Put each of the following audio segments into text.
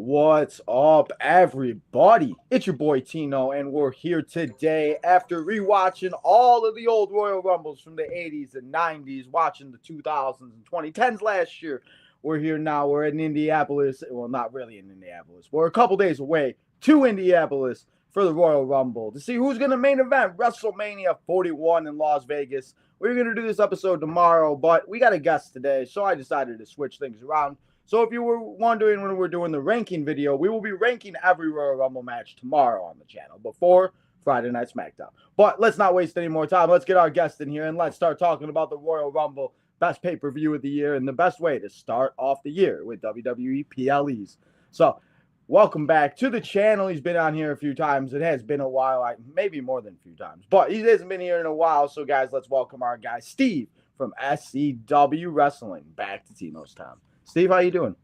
What's up, everybody? It's your boy Tino, and we're here today after rewatching all of the old Royal Rumbles from the 80s and 90s, watching the 2000s and 2010s last year. We're here now. We're in Indianapolis. Well, not really in Indianapolis. We're a couple days away to Indianapolis for the Royal Rumble to see who's going to main event WrestleMania 41 in Las Vegas. We're going to do this episode tomorrow, but we got a guest today, so I decided to switch things around. So if you were wondering when we're doing the ranking video, we will be ranking every Royal Rumble match tomorrow on the channel before Friday Night SmackDown. But let's not waste any more time. Let's get our guest in here and let's start talking about the Royal Rumble, best pay-per-view of the year and the best way to start off the year with WWE PLEs. So welcome back to the channel. He's been on here a few times. It has been a while, maybe more than a few times, but he hasn't been here in a while. So guys, let's welcome our guy, Steve from SCW Wrestling, back to Tino's Town. Steve, how you doing?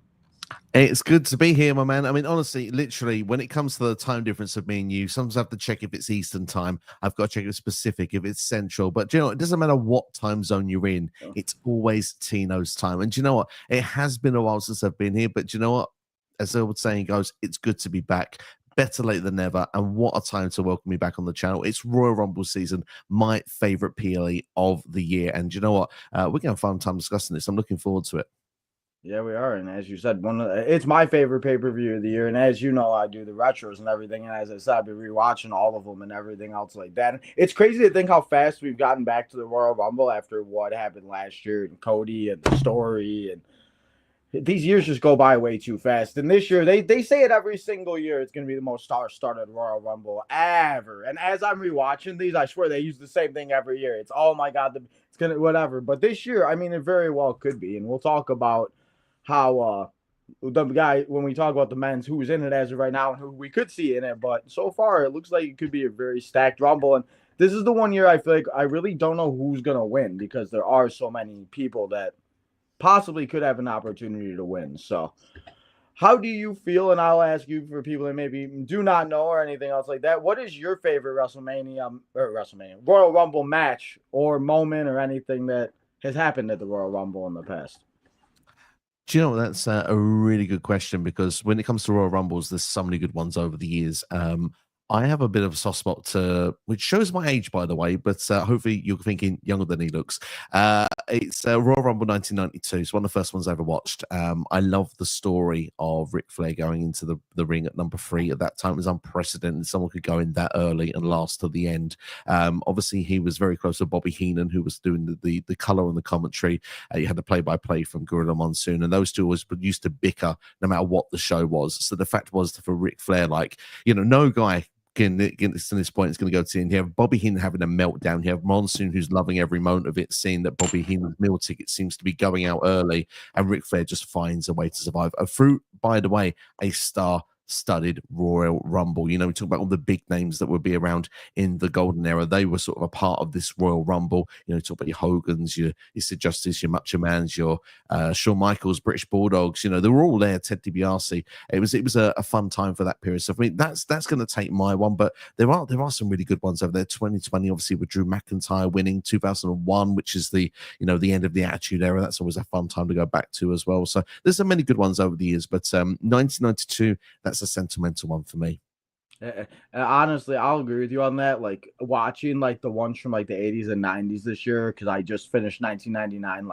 It's good to be here, my man. I mean, honestly, literally, when it comes to the time difference of me and you, sometimes I have to check if it's Eastern time. I've got to check if it's Pacific, if it's Central. But do you know, it doesn't matter what time zone you're in. It's always Tino's time. And do you know what? It has been a while since I've been here. But do you know what? As the old saying goes, it's good to be back. Better late than never. And what a time to welcome me back on the channel. It's Royal Rumble season, my favorite PLE of the year. And do you know what? We're going to have fun time discussing this. I'm looking forward to it. Yeah, we are. And as you said, it's my favorite pay-per-view of the year. And as you know, I do the retros and everything. And as I said, I've been rewatching all of them and everything else like that. And it's crazy to think how fast we've gotten back to the Royal Rumble after what happened last year and Cody and the story. And these years just go by way too fast. And this year, they say it every single year. It's going to be the most star-studded Royal Rumble ever. And as I'm rewatching these, I swear they use the same thing every year. It's, oh my God, it's going to, whatever. But this year, I mean, it very well could be. And we'll talk about how the guy, when we talk about the men's, who's in it as of right now and who we could see in it. But so far, it looks like it could be a very stacked Rumble. And this is the one year I feel like I really don't know who's going to win because there are so many people that possibly could have an opportunity to win. So how do you feel? And I'll ask you for people that maybe do not know or anything else like that. What is your favorite Royal Rumble match or moment or anything that has happened at the Royal Rumble in the past? Do you know, that's a really good question, because when it comes to Royal Rumbles, there's so many good ones over the years. I have a bit of a soft spot to, which shows my age, by the way, but hopefully you're thinking younger than he looks. It's Royal Rumble 1992. It's one of the first ones I ever watched. I love the story of Ric Flair going into the ring at number 3. At that time, it was unprecedented. Someone could go in that early and last to the end. Obviously, he was very close to Bobby Heenan, who was doing the color and the commentary. You had the play-by-play from Gorilla Monsoon, and those two always used to bicker no matter what the show was. So the fact was, for Ric Flair, like, you know, no guy getting to this point, it's going to go to the end. You have Bobby Heenan having a meltdown. You have Monsoon, who's loving every moment of it, seeing that Bobby Heenan's meal ticket seems to be going out early, and Ric Flair just finds a way to survive. Through, by the way, a star-studded Royal Rumble. You know, we talk about all the big names that would be around in the golden era. They were sort of a part of this Royal Rumble. You know, talk about your Hogans, your Sid Justice, your Macho Mans, your Shawn Michaels, British Bulldogs. You know, they were all there. Ted DiBiase. It was a fun time for that period. So for me, that's going to take my one. But there are some really good ones over there. 2020, obviously, with Drew McIntyre winning. 2001, which is the end of the Attitude Era. That's always a fun time to go back to as well. So there's so many good ones over the years. But 1992, that's a sentimental one for me. Honestly, I'll agree with you on that. Like watching like the ones from like the 80s and 90s this year, because I just finished 1999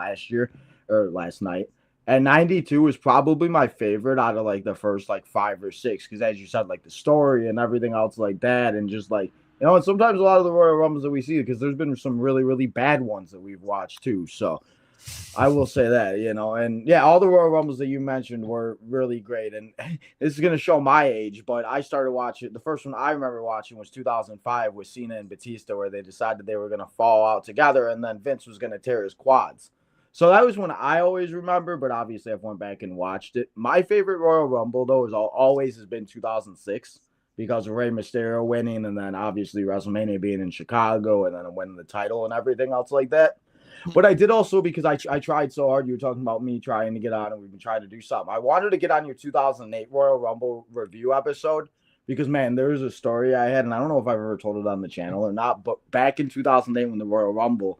last night. And 92 was probably my favorite out of like the first like 5 or 6, because as you said, like the story and everything else like that, and just like, you know, and sometimes a lot of the Royal Rumbles that we see, because there's been some really, really bad ones that we've watched too. So I will say that, you know, and yeah, all the Royal Rumbles that you mentioned were really great. And this is going to show my age, but I started watching, the first one I remember watching was 2005 with Cena and Batista, where they decided they were going to fall out together and then Vince was going to tear his quads. So that was one I always remember, but obviously I've went back and watched it. My favorite Royal Rumble, though, always has been 2006 because of Rey Mysterio winning, and then obviously WrestleMania being in Chicago, and then winning the title and everything else like that. But I did also, because I tried so hard. You were talking about me trying to get on, and we've been trying to do something. I wanted to get on your 2008 Royal Rumble review episode because, man, there was a story I had, and I don't know if I've ever told it on the channel or not, but back in 2008 when the Royal Rumble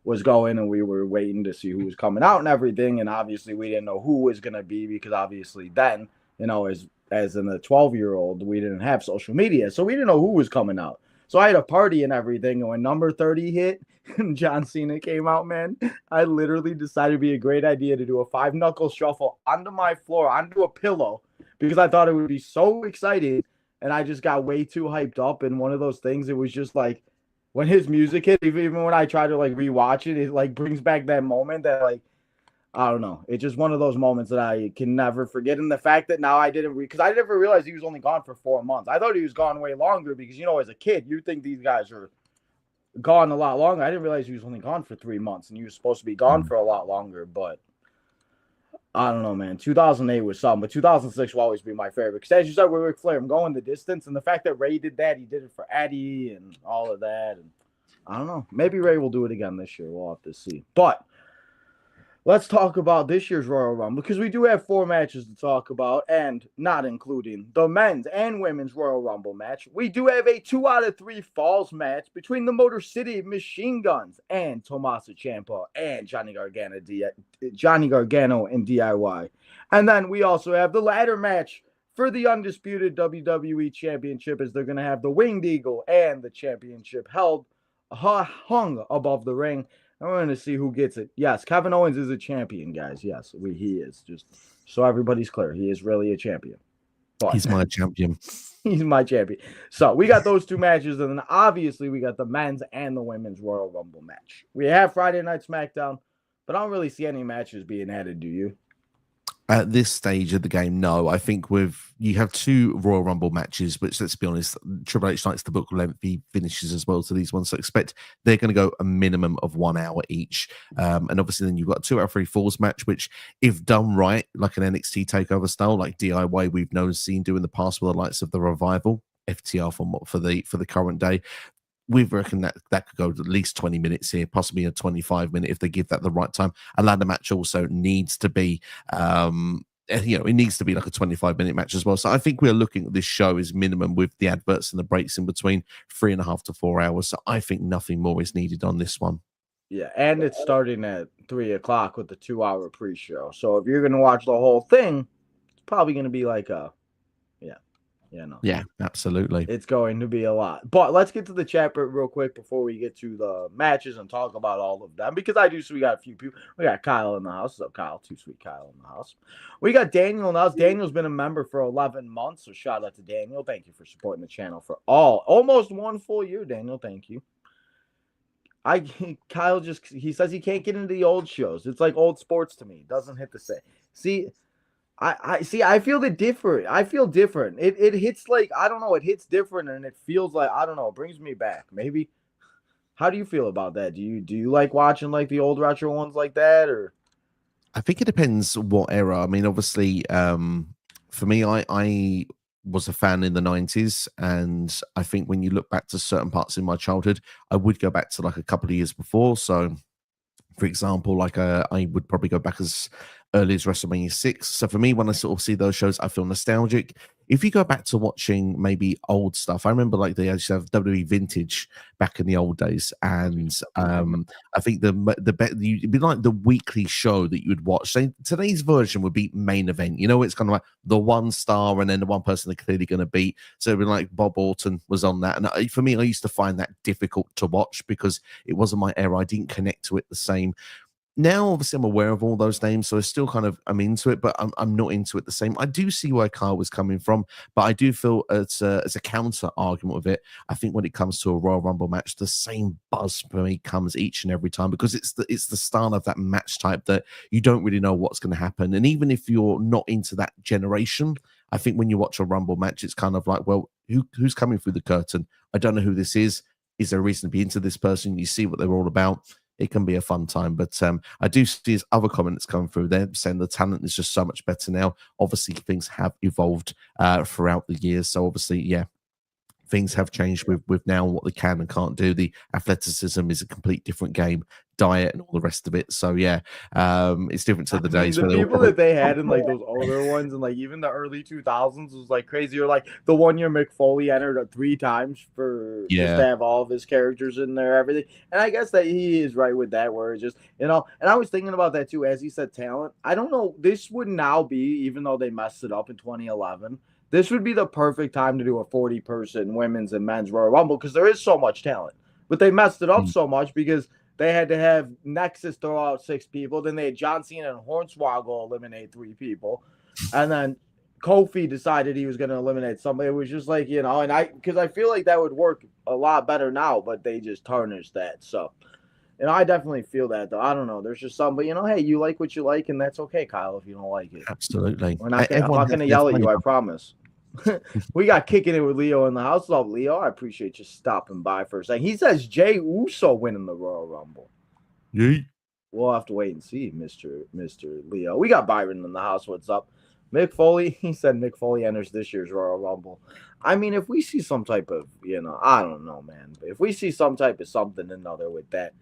was going and we were waiting to see who was coming out and everything, and obviously we didn't know who was going to be, because obviously then, you know, as as in a 12-year-old, we didn't have social media, so we didn't know who was coming out. So I had a party and everything, and when number 30 hit and John Cena came out, man, I literally decided it'd be a great idea to do a 5-knuckle shuffle onto my floor, onto a pillow, because I thought it would be so exciting, and I just got way too hyped up. And one of those things, it was just like when his music hit, even when I try to like rewatch it, it like brings back that moment that like I don't know. It's just one of those moments that I can never forget. And the fact that now I didn't because I never realized he was only gone for 4 months. I thought he was gone way longer because, you know, as a kid, you think these guys are gone a lot longer. I didn't realize he was only gone for 3 months and he was supposed to be gone for a lot longer. But I don't know, man. 2008 was something, but 2006 will always be my favorite. Because as you said with Ric Flair, I'm going the distance. And the fact that Ray did that, he did it for Eddie and all of that. And I don't know. Maybe Ray will do it again this year. We'll have to see. But let's talk about this year's Royal Rumble because we do have 4 matches to talk about, and not including the men's and women's Royal Rumble match. We do have a 2 out of 3 falls match between the Motor City Machine Guns and Tommaso Ciampa and Johnny Gargano and DIY. And then we also have the ladder match for the undisputed WWE Championship, as they're going to have the Winged Eagle and the championship hung above the ring. I'm going to see who gets it. Yes, Kevin Owens is a champion, guys. Yes, he is. Just so everybody's clear, he is really a champion. But he's my champion. He's my champion. So we got those 2 matches, and then obviously we got the men's and the women's Royal Rumble match. We have Friday Night SmackDown, but I don't really see any matches being added, do you? At this stage of the game, no. I think you have 2 Royal Rumble matches, which, let's be honest, Triple H likes to book lengthy finishes as well to these ones. So expect they're going to go a minimum of 1 hour each. And obviously then you've got a 2 out of 3 falls match, which if done right, like an NXT takeover style, like DIY we've seen do in the past with the likes of the Revival, FTR for the current day. We reckon that could go at least 20 minutes here, possibly a 25-minute if they give that the right time. A ladder match also needs to be, it needs to be like a 25-minute match as well. So I think we're looking at this show as minimum with the adverts and the breaks in between 3.5 to 4 hours. So I think nothing more is needed on this one. Yeah, and it's starting at 3 o'clock with the 2-hour pre-show. So if you're going to watch the whole thing, it's probably going to be like Yeah, absolutely. It's going to be a lot. But let's get to the chat real quick before we get to the matches and talk about all of them. Because we got a few people. We got Kyle in the house. So Kyle, Too Sweet Kyle in the house. We got Daniel in the house. Daniel's been a member for 11 months. So shout out to Daniel. Thank you for supporting the channel for almost 1 full year, Daniel. Thank you. Kyle he says he can't get into the old shows. It's like old sports to me. It doesn't hit the same. See, I feel different. I feel different. It hits like, I don't know, it hits different and it feels like, I don't know, it brings me back. Maybe. How do you feel about that? Do you like watching like the old retro ones like that, or? I think it depends what era. I mean, obviously, for me, I was a fan in the 90s, and I think when you look back to certain parts in my childhood, I would go back to like a couple of years before. So for example, like I would probably go back as early as WrestleMania 6. So for me, when I sort of see those shows, I feel nostalgic. If you go back to watching maybe old stuff, I remember like they used to have WWE Vintage back in the old days, and I think it'd be like the weekly show that you would watch. So today's version would be Main Event. You know, it's kind of like the 1 star and then the one person they're clearly going to beat. So it'd be like Bob Orton was on that, and for me, I used to find that difficult to watch because it wasn't my era. I didn't connect to it the same. Now, obviously, I'm aware of all those names, so I still I'm into it, but I'm not into it the same. I do see where Kyle was coming from, but I do feel as a counter argument with it, I think when it comes to a Royal Rumble match, the same buzz for me comes each and every time because it's the style of that match type that you don't really know what's going to happen. And even if you're not into that generation, I think when you watch a Rumble match, it's kind of like, well, who's coming through the curtain? I don't know who this is. Is there a reason to be into this person? You see what they're all about. It can be a fun time, but I do see his other comments coming through there saying the talent is just so much better now. Obviously, things have evolved throughout the years. So obviously, yeah, things have changed with now what they can and can't do. The athleticism is a complete different game, diet and all the rest of it. So yeah, it's different to the days. The people that they had in like those older ones and like even the early 2000s was like crazy. Or like the one year Mick Foley entered 3 times for just to have all of his characters in there, everything. And I guess that he is right with that, where it's just, you know, and I was thinking about that too, as he said, talent. I don't know, this would now be, even though they messed it up in 2011, this would be the perfect time to do a 40-person women's and men's Royal Rumble because there is so much talent. But they messed it up so much because they had to have Nexus throw out 6 people. Then they had John Cena and Hornswoggle eliminate 3 people. And then Kofi decided he was going to eliminate somebody. It was just like, and because I feel like that would work a lot better now, but they just tarnished that. So, I definitely feel that, though. I don't know. There's just some, but, hey, you like what you like, and that's okay, Kyle, if you don't like it. Absolutely. I'm not going to yell at you, I promise. We got kicking it with Leo in the house. Love, Leo. I appreciate you stopping by for a second. He says Jey Uso winning the Royal Rumble. Yeet. We'll have to wait and see, Mr. Leo. We got Byron in the house. What's up? Mick Foley, he said Mick Foley enters this year's Royal Rumble. I mean, if we see some type of, I don't know, man. If we see some type of something another with that,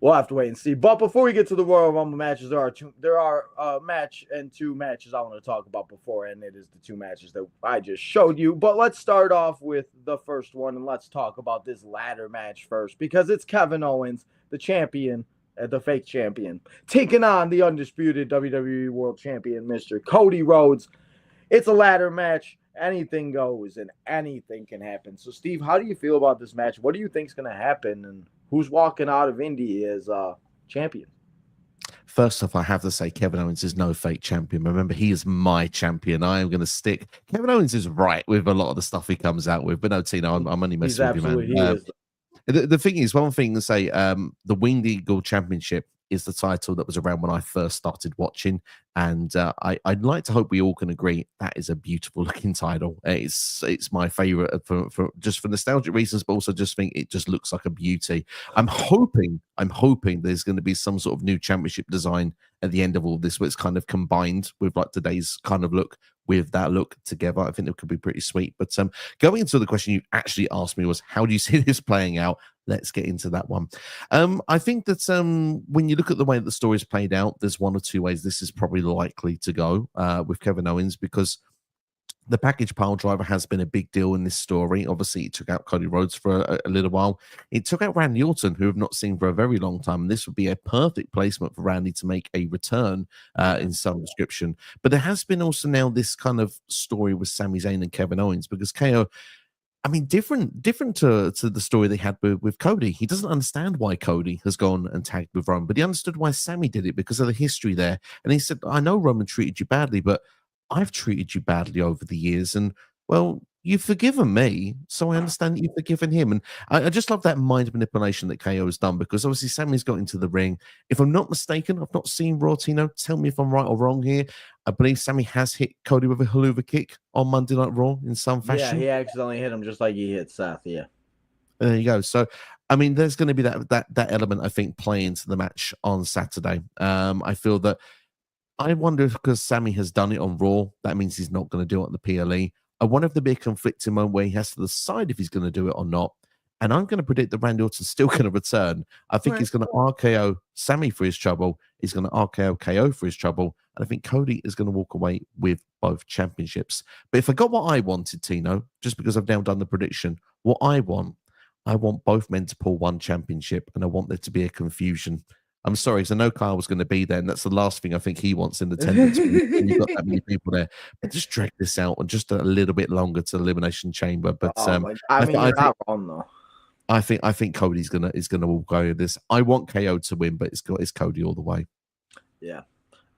we'll have to wait and see. But before we get to the Royal Rumble matches, there are match and 2 matches I want to talk about before, and it is the 2 matches that I just showed you. But let's start off with the first one, and let's talk about this ladder match first, because it's Kevin Owens, the champion, the fake champion, taking on the undisputed WWE World Champion, Mr. Cody Rhodes. It's a ladder match. Anything goes, and anything can happen. So, Steve, how do you feel about this match? What do you think is going to happen, and who's walking out of Indy as champion? First off, I have to say Kevin Owens is no fake champion. Remember, he is my champion. I am going to stick. Kevin Owens is right with a lot of the stuff he comes out with. But no, Tino, I'm only messing with you, man. The thing is, one thing to say, the Winged Eagle Championship is the title that was around when I first started watching. And I'd like to hope we all can agree that is a beautiful looking title. It's my favorite for just for nostalgic reasons, but also just think it just looks like a beauty. I'm hoping there's going to be some sort of new championship design at the end of all this, where it's kind of combined with like today's kind of look with that look together. I think it could be pretty sweet. But going into the question you actually asked me was, how do you see this playing out? Let's get into that one. I think that when you look at the way that the story's played out, there's 1 or 2 ways this is probably likely to go with Kevin Owens, because the package pile driver has been a big deal in this story. Obviously, it took out Cody Rhodes for a little while. It took out Randy Orton, who we've not seen for a very long time. And this would be a perfect placement for Randy to make a return in some description. But there has been also now this kind of story with Sami Zayn and Kevin Owens, because KO, I mean, different to the story they had with Cody. He doesn't understand why Cody has gone and tagged with Roman, but he understood why Sami did it because of the history there. And he said, I know Roman treated you badly, but I've treated you badly over the years. And, well, you've forgiven me, so I understand that you've forgiven him. And I just love that mind manipulation that KO has done, because obviously Sami's got into the ring. If I'm not mistaken, I've not seen Raw, Tino. Tell me if I'm right or wrong here. I believe Sami has hit Cody with a haluva kick on Monday Night Raw in some fashion. Yeah, he accidentally hit him just like he hit Seth, yeah. There you go. So, I mean, there's going to be that element, I think, play into the match on Saturday. I feel that, I wonder if because Sami has done it on Raw, that means he's not going to do it on the PLE. I wonder if there'll be a conflicting moment where he has to decide if he's going to do it or not. And I'm going to predict that Randy Orton's still going to return. I think he's going to RKO Sami for his trouble. He's going to RKO KO for his trouble. And I think Cody is going to walk away with both championships. But if I got what I wanted, Tino, just because I've now done the prediction, what I want both men to pull one championship, and I want there to be a confusion. I'm sorry, because I know Kyle was going to be there, and that's the last thing I think he wants in attendance when you've got that many people there. But just drag this out and just a little bit longer to the Elimination Chamber. But I mean, you're not wrong, though. I think Cody's gonna walk away with this. I want KO to win, but it's Cody all the way. Yeah.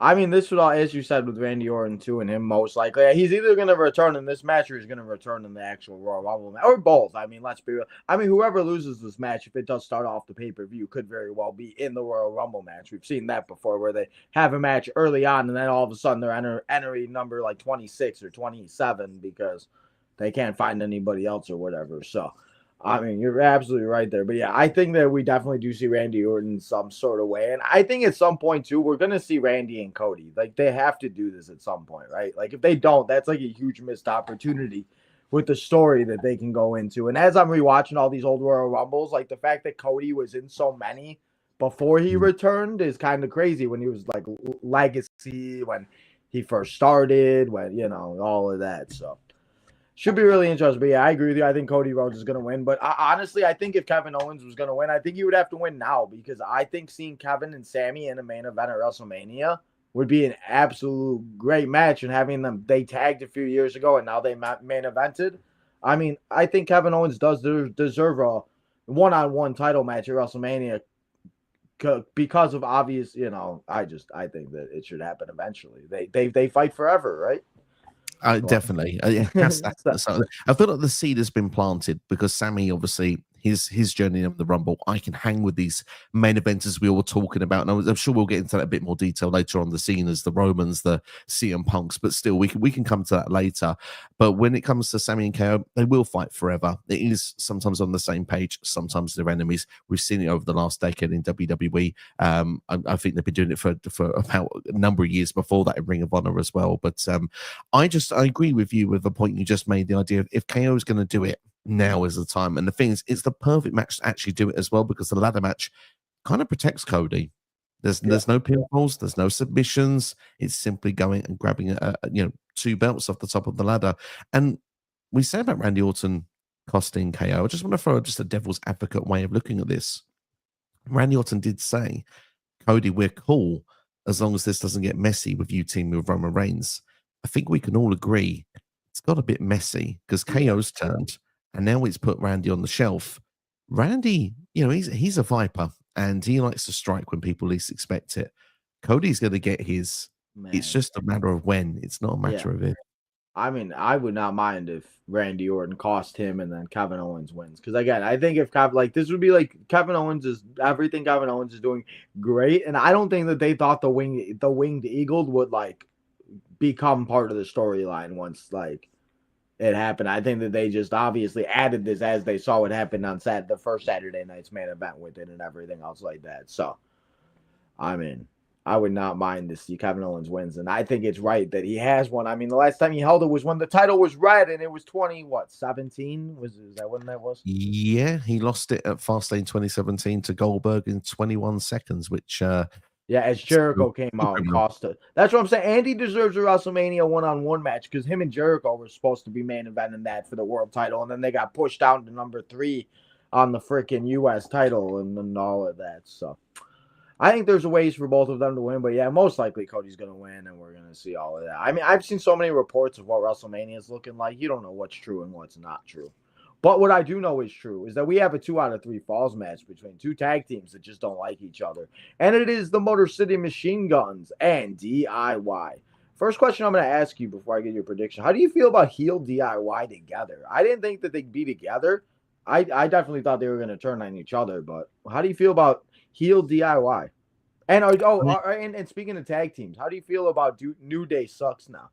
I mean, this would all, as you said, with Randy Orton too, and him most likely, he's either going to return in this match or he's going to return in the actual Royal Rumble match, or both. I mean, let's be real. I mean, whoever loses this match, if it does start off the pay-per-view, could very well be in the Royal Rumble match. We've seen that before, where they have a match early on, and then all of a sudden they're entering number like 26 or 27 because they can't find anybody else or whatever. So, I mean, you're absolutely right there. But yeah, I think that we definitely do see Randy Orton some sort of way. And I think at some point, too, we're going to see Randy and Cody. Like, they have to do this at some point, right? Like, if they don't, that's like a huge missed opportunity with the story that they can go into. And as I'm rewatching all these old Royal Rumbles, like, the fact that Cody was in so many before he returned is kind of crazy, when he was, like, Legacy, when he first started, when, all of that. So should be really interesting. But yeah, I agree with you. I think Cody Rhodes is going to win. But honestly, I think if Kevin Owens was going to win, I think he would have to win now, because I think seeing Kevin and Sami in a main event at WrestleMania would be an absolute great match. And having them, they tagged a few years ago and now they main evented. I mean, I think Kevin Owens does deserve a one-on-one title match at WrestleMania because of obvious, I think that it should happen eventually. They fight forever, right? Definitely. So I feel like the seed has been planted because Sammy, obviously, his journey in the Rumble, I can hang with these main events we were talking about. And I'm sure we'll get into that a bit more detail later on the scene as the Romans, the CM Punks, but still, we can come to that later. But when it comes to Sammy and KO, they will fight forever. It is sometimes on the same page, sometimes they're enemies. We've seen it over the last decade in WWE. I think they've been doing it for about a number of years before that in Ring of Honor as well. But I agree with you with the point you just made, the idea of if KO is going to do it, now is the time. And the thing is, it's the perfect match to actually do it as well, because the ladder match kind of protects Cody. There's no pinfalls, there's no submissions. It's simply going and grabbing two belts off the top of the ladder. And we say about Randy Orton costing KO. I just want to throw just a devil's advocate way of looking at this. Randy Orton did say, Cody, we're cool as long as this doesn't get messy with you teaming with Roman Reigns. I think we can all agree it's got a bit messy because KO's turned. And now it's put Randy on the shelf. Randy, he's a viper and he likes to strike when people least expect it. Cody's going to get his. Man. It's just a matter of when. It's not a matter of if. I mean, I would not mind if Randy Orton cost him and then Kevin Owens wins. Because again, I think if this would be like Kevin Owens is everything Kevin Owens is doing great. And I don't think that they thought the winged eagle would become part of the storyline once it happened. I think that they just obviously added this as they saw what happened on the first Saturday night's main event with it and everything else like that. So, I mean, I would not mind to see Kevin Owens wins. And I think it's right that he has one. I mean, the last time he held it was when the title was red and it was 17? Is that when that was? Yeah, he lost it at Fastlane 2017 to Goldberg in 21 seconds, which as Jericho came out and cost it. That's what I'm saying. Andy deserves a WrestleMania one-on-one match because him and Jericho were supposed to be main eventing that for the world title, and then they got pushed down to number 3 on the freaking U.S. title and all of that. So I think there's ways for both of them to win, but yeah, most likely Cody's going to win, and we're going to see all of that. I mean, I've seen so many reports of what WrestleMania is looking like. You don't know what's true and what's not true. But what I do know is true is that we have a 2 out of 3 falls match between 2 tag teams that just don't like each other. And it is the Motor City Machine Guns and DIY. First question I'm going to ask you before I get your prediction. How do you feel about heel DIY together? I didn't think that they'd be together. I definitely thought they were going to turn on each other. But how do you feel about heel DIY? And and speaking of tag teams, how do you feel about New Day sucks now?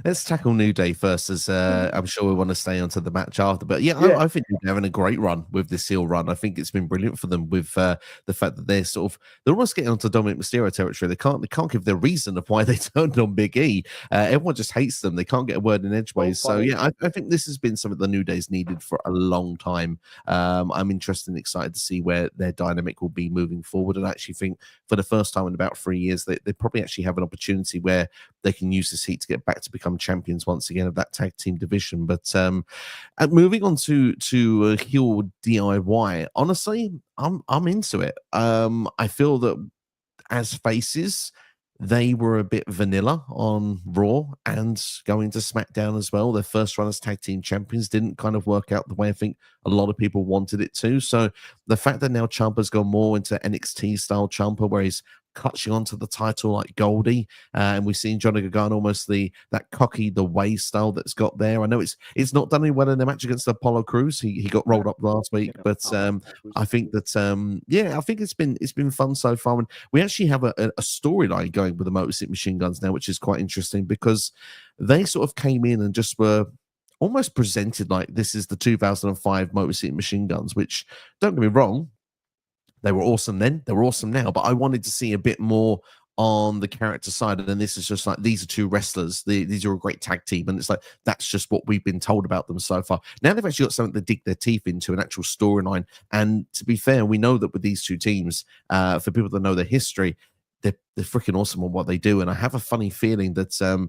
Let's tackle New Day first, as I'm sure we want to stay onto the match after. But yeah. I think they're having a great run with this heel run. I think it's been brilliant for them with the fact that they're almost getting onto Dominic Mysterio territory. They can't give the reason of why they turned on Big E. Everyone just hates them. They can't get a word in edgeways. So yeah, I think this has been something the New Day's needed for a long time. I'm interested and excited to see where their dynamic will be moving forward. And I actually think for the first time in about 3 years, they probably actually have an opportunity where they can use this heat to get back to become champions once again of that tag team division. But moving on to heel DIY, honestly, I'm into it. I feel that as faces, they were a bit vanilla on Raw and going to SmackDown as well. Their first run as tag team champions didn't kind of work out the way I think a lot of people wanted it to. So the fact that now Ciampa's gone more into NXT style Ciampa, where he's clutching onto the title like Goldie, and we've seen Johnny Gargano almost that cocky the way style that's got there. I know it's not done any well in the match against Apollo Crews. He got rolled up last week, but I think that I think it's been fun so far, and we actually have a storyline going with the Motor City Machine Guns now, which is quite interesting because they sort of came in and just were almost presented like this is the 2005 Motor City Machine Guns, which, don't get me wrong, they were awesome then, they were awesome now, but I wanted to see a bit more on the character side. And then this is just like, these are 2 wrestlers. These are a great tag team. And it's like, that's just what we've been told about them so far. Now they've actually got something to dig their teeth into, an actual storyline. And to be fair, we know that with these 2 teams, for people that know their history, they're freaking awesome on what they do. And I have a funny feeling that,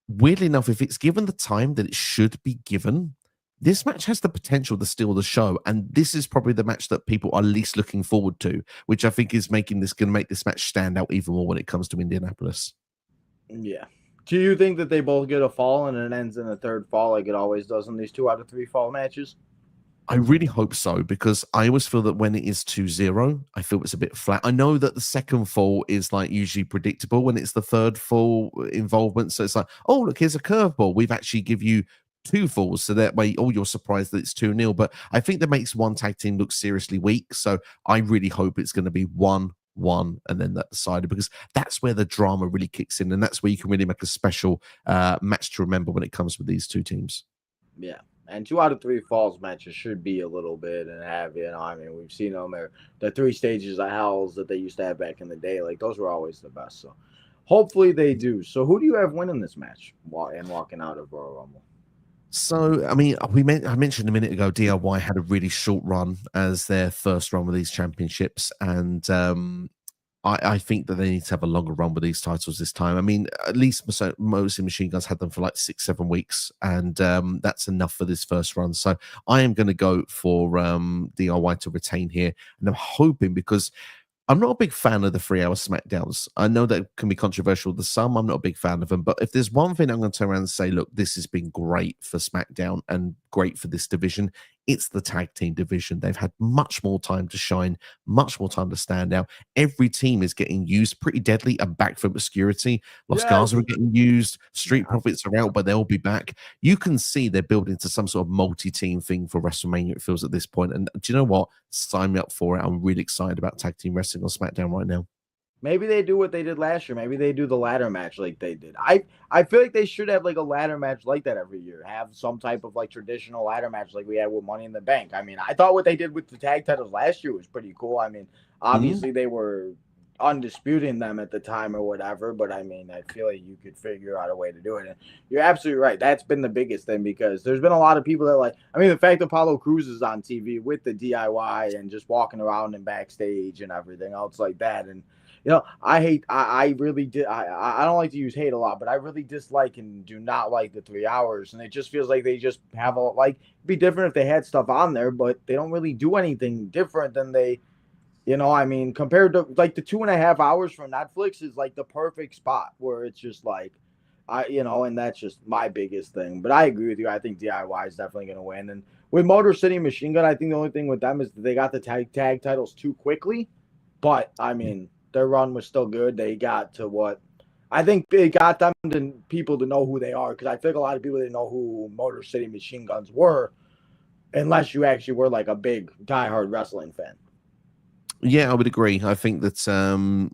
weirdly enough, if it's given the time that it should be given, this match has the potential to steal the show, and this is probably the match that people are least looking forward to, which I think is going to make this match stand out even more when it comes to Indianapolis. Yeah. Do you think that they both get a fall and it ends in a third fall like it always does in these 2 out of 3 fall matches? I really hope so, because I always feel that when it is 2-0, I feel it's a bit flat. I know that the second fall is like usually predictable when it's the third fall involvement. So it's like, oh, look, here's a curveball. We've actually give you 2 falls. So that way, oh, you're surprised that it's 2-0. But I think that makes one tag team look seriously weak. So I really hope it's going to be 1-1 and then that decided, because that's where the drama really kicks in. And that's where you can really make a special match to remember when it comes with these two teams. Yeah. And 2 out of 3 falls matches should be a little bit and have, I mean, we've seen them there. The 3 stages of hells that they used to have back in the day, like those were always the best. So hopefully they do. So who do you have winning this match and walking out of Royal Rumble? So, I mean, I mentioned a minute ago, DIY had a really short run as their first run with these championships, and I think that they need to have a longer run with these titles this time. I mean, at least Motor Machine Guns had them for like 6-7 weeks, and that's enough for this first run. So I am going to go for DIY to retain here, and I'm hoping, because I'm not a big fan of the 3-hour SmackDowns. I know that can be controversial to some. I'm not a big fan of them. But if there's one thing I'm going to turn around and say, look, this has been great for SmackDown and great for this division, it's the tag team division. They've had much more time to shine, much more time to stand out. Every team is getting used. Pretty Deadly are back from obscurity. Los Garza are getting used. Street Profits are out, but they'll be back. You can see they're building to some sort of multi-team thing for WrestleMania, it feels, at this point. And do you know what? Sign me up for it. I'm really excited about tag team wrestling on SmackDown right now. Maybe they do what they did last year. Maybe they do the ladder match like they did. I feel like they should have like a ladder match like that every year. Have some type of like traditional ladder match like we had with Money in the Bank. I mean, I thought what they did with the tag titles last year was pretty cool. I mean, obviously they were undisputing them at the time or whatever, but I mean, I feel like you could figure out a way to do it. And you're absolutely right. That's been the biggest thing, because there's been a lot of people that like, I mean, the fact that Apollo Crews is on TV with the DIY and just walking around and backstage and everything else like that. And I really did. I don't like to use hate a lot, but I really dislike and do not like the 3 hours. And it just feels like they just have it'd be different if they had stuff on there, but they don't really do anything different than they, I mean, compared to like the 2.5 hours from Netflix is like the perfect spot where it's just like, and that's just my biggest thing. But I agree with you. I think DIY is definitely going to win. And with Motor City Machine Gun, I think the only thing with them is that they got the tag titles too quickly. But I mean, their run was still good. They got to what I think it got them to people to know who they are, because I think a lot of people didn't know who Motor City Machine Guns were unless you actually were like a big diehard wrestling fan. Yeah, I would agree. I think that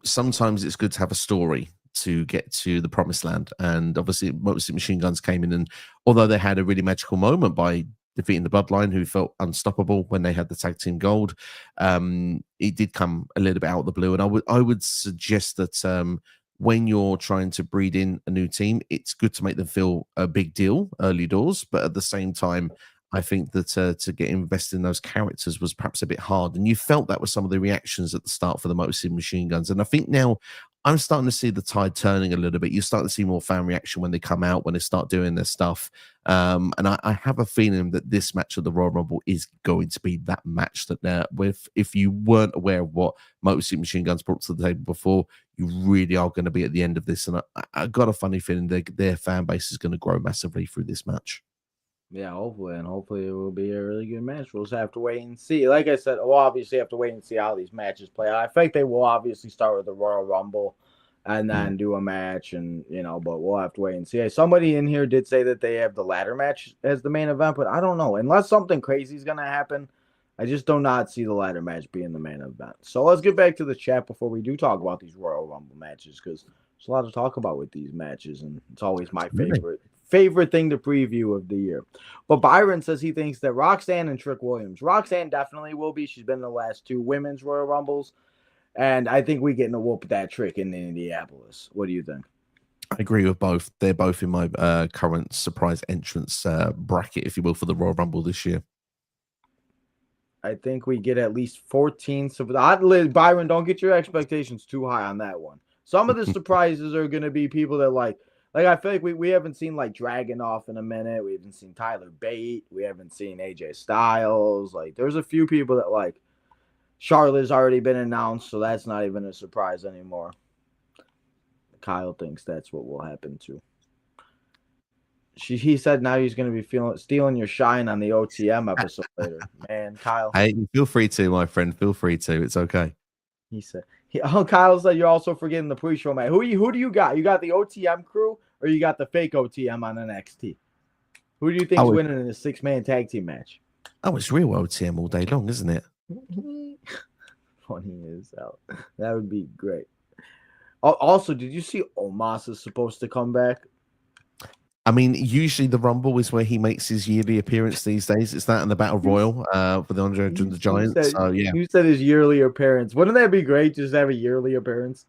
sometimes it's good to have a story to get to the promised land. And obviously, Motor City Machine Guns came in, and although they had a really magical moment by defeating the Bloodline, who felt unstoppable when they had the tag team gold, it did come a little bit out of the blue. And I would suggest that when you're trying to breed in a new team, it's good to make them feel a big deal early doors, but at the same time, I think that to get invested in those characters was perhaps a bit hard. And you felt that with some of the reactions at the start for the Motor City Machine Guns. And I think now I'm starting to see the tide turning a little bit. You're starting to see more fan reaction when they come out, when they start doing their stuff. And I have a feeling that this match of the Royal Rumble is going to be that match that if you weren't aware of what Motor City Machine Guns brought to the table before, you really are going to be at the end of this. And I got a funny feeling their fan base is going to grow massively through this match. Yeah, hopefully it will be a really good match. We'll just have to wait and see. Like I said, we'll obviously have to wait and see how these matches play out. I think they will obviously start with the Royal Rumble and then do a match, and but we'll have to wait and see. Somebody in here did say that they have the ladder match as the main event, but I don't know. Unless something crazy is gonna happen, I just do not see the ladder match being the main event. So let's get back to the chat before we do talk about these Royal Rumble matches, because there's a lot to talk about with these matches, and it's always my favorite thing to preview of the year. But Byron says he thinks that Roxanne and Trick Williams. Roxanne definitely will be. She's been in the last 2 women's Royal Rumbles. And I think we get in a whoop that Trick in Indianapolis. What do you think? I agree with both. They're both in my current surprise entrance bracket, if you will, for the Royal Rumble this year. I think we get at least 14. So Byron, don't get your expectations too high on that one. Some of the surprises are going to be people that like, Like I feel like we haven't seen like Dragunov in a minute. We haven't seen Tyler Bate. We haven't seen AJ Styles. Like there's a few people that like Charlotte's already been announced, so that's not even a surprise anymore. Kyle thinks that's what will happen too. He said now he's going to be stealing your shine on the OTM episode later. Man, Kyle. Hey, feel free to, my friend. Feel free to. It's okay. He said. Kyle said you're also forgetting the pre-show match. Who do you got? You got the OTM crew or you got the fake OTM on NXT? Who do you think's winning in a 6-man tag team match? Oh, it's real OTM all day long, isn't it? Funny as hell. That would be great. Also, did you see Omos is supposed to come back? I mean, usually the Rumble is where he makes his yearly appearance these days. It's that and the Battle Royal for the Andre and the Giant. So yeah, you said his yearly appearance. Wouldn't that be great? Just have a yearly appearance.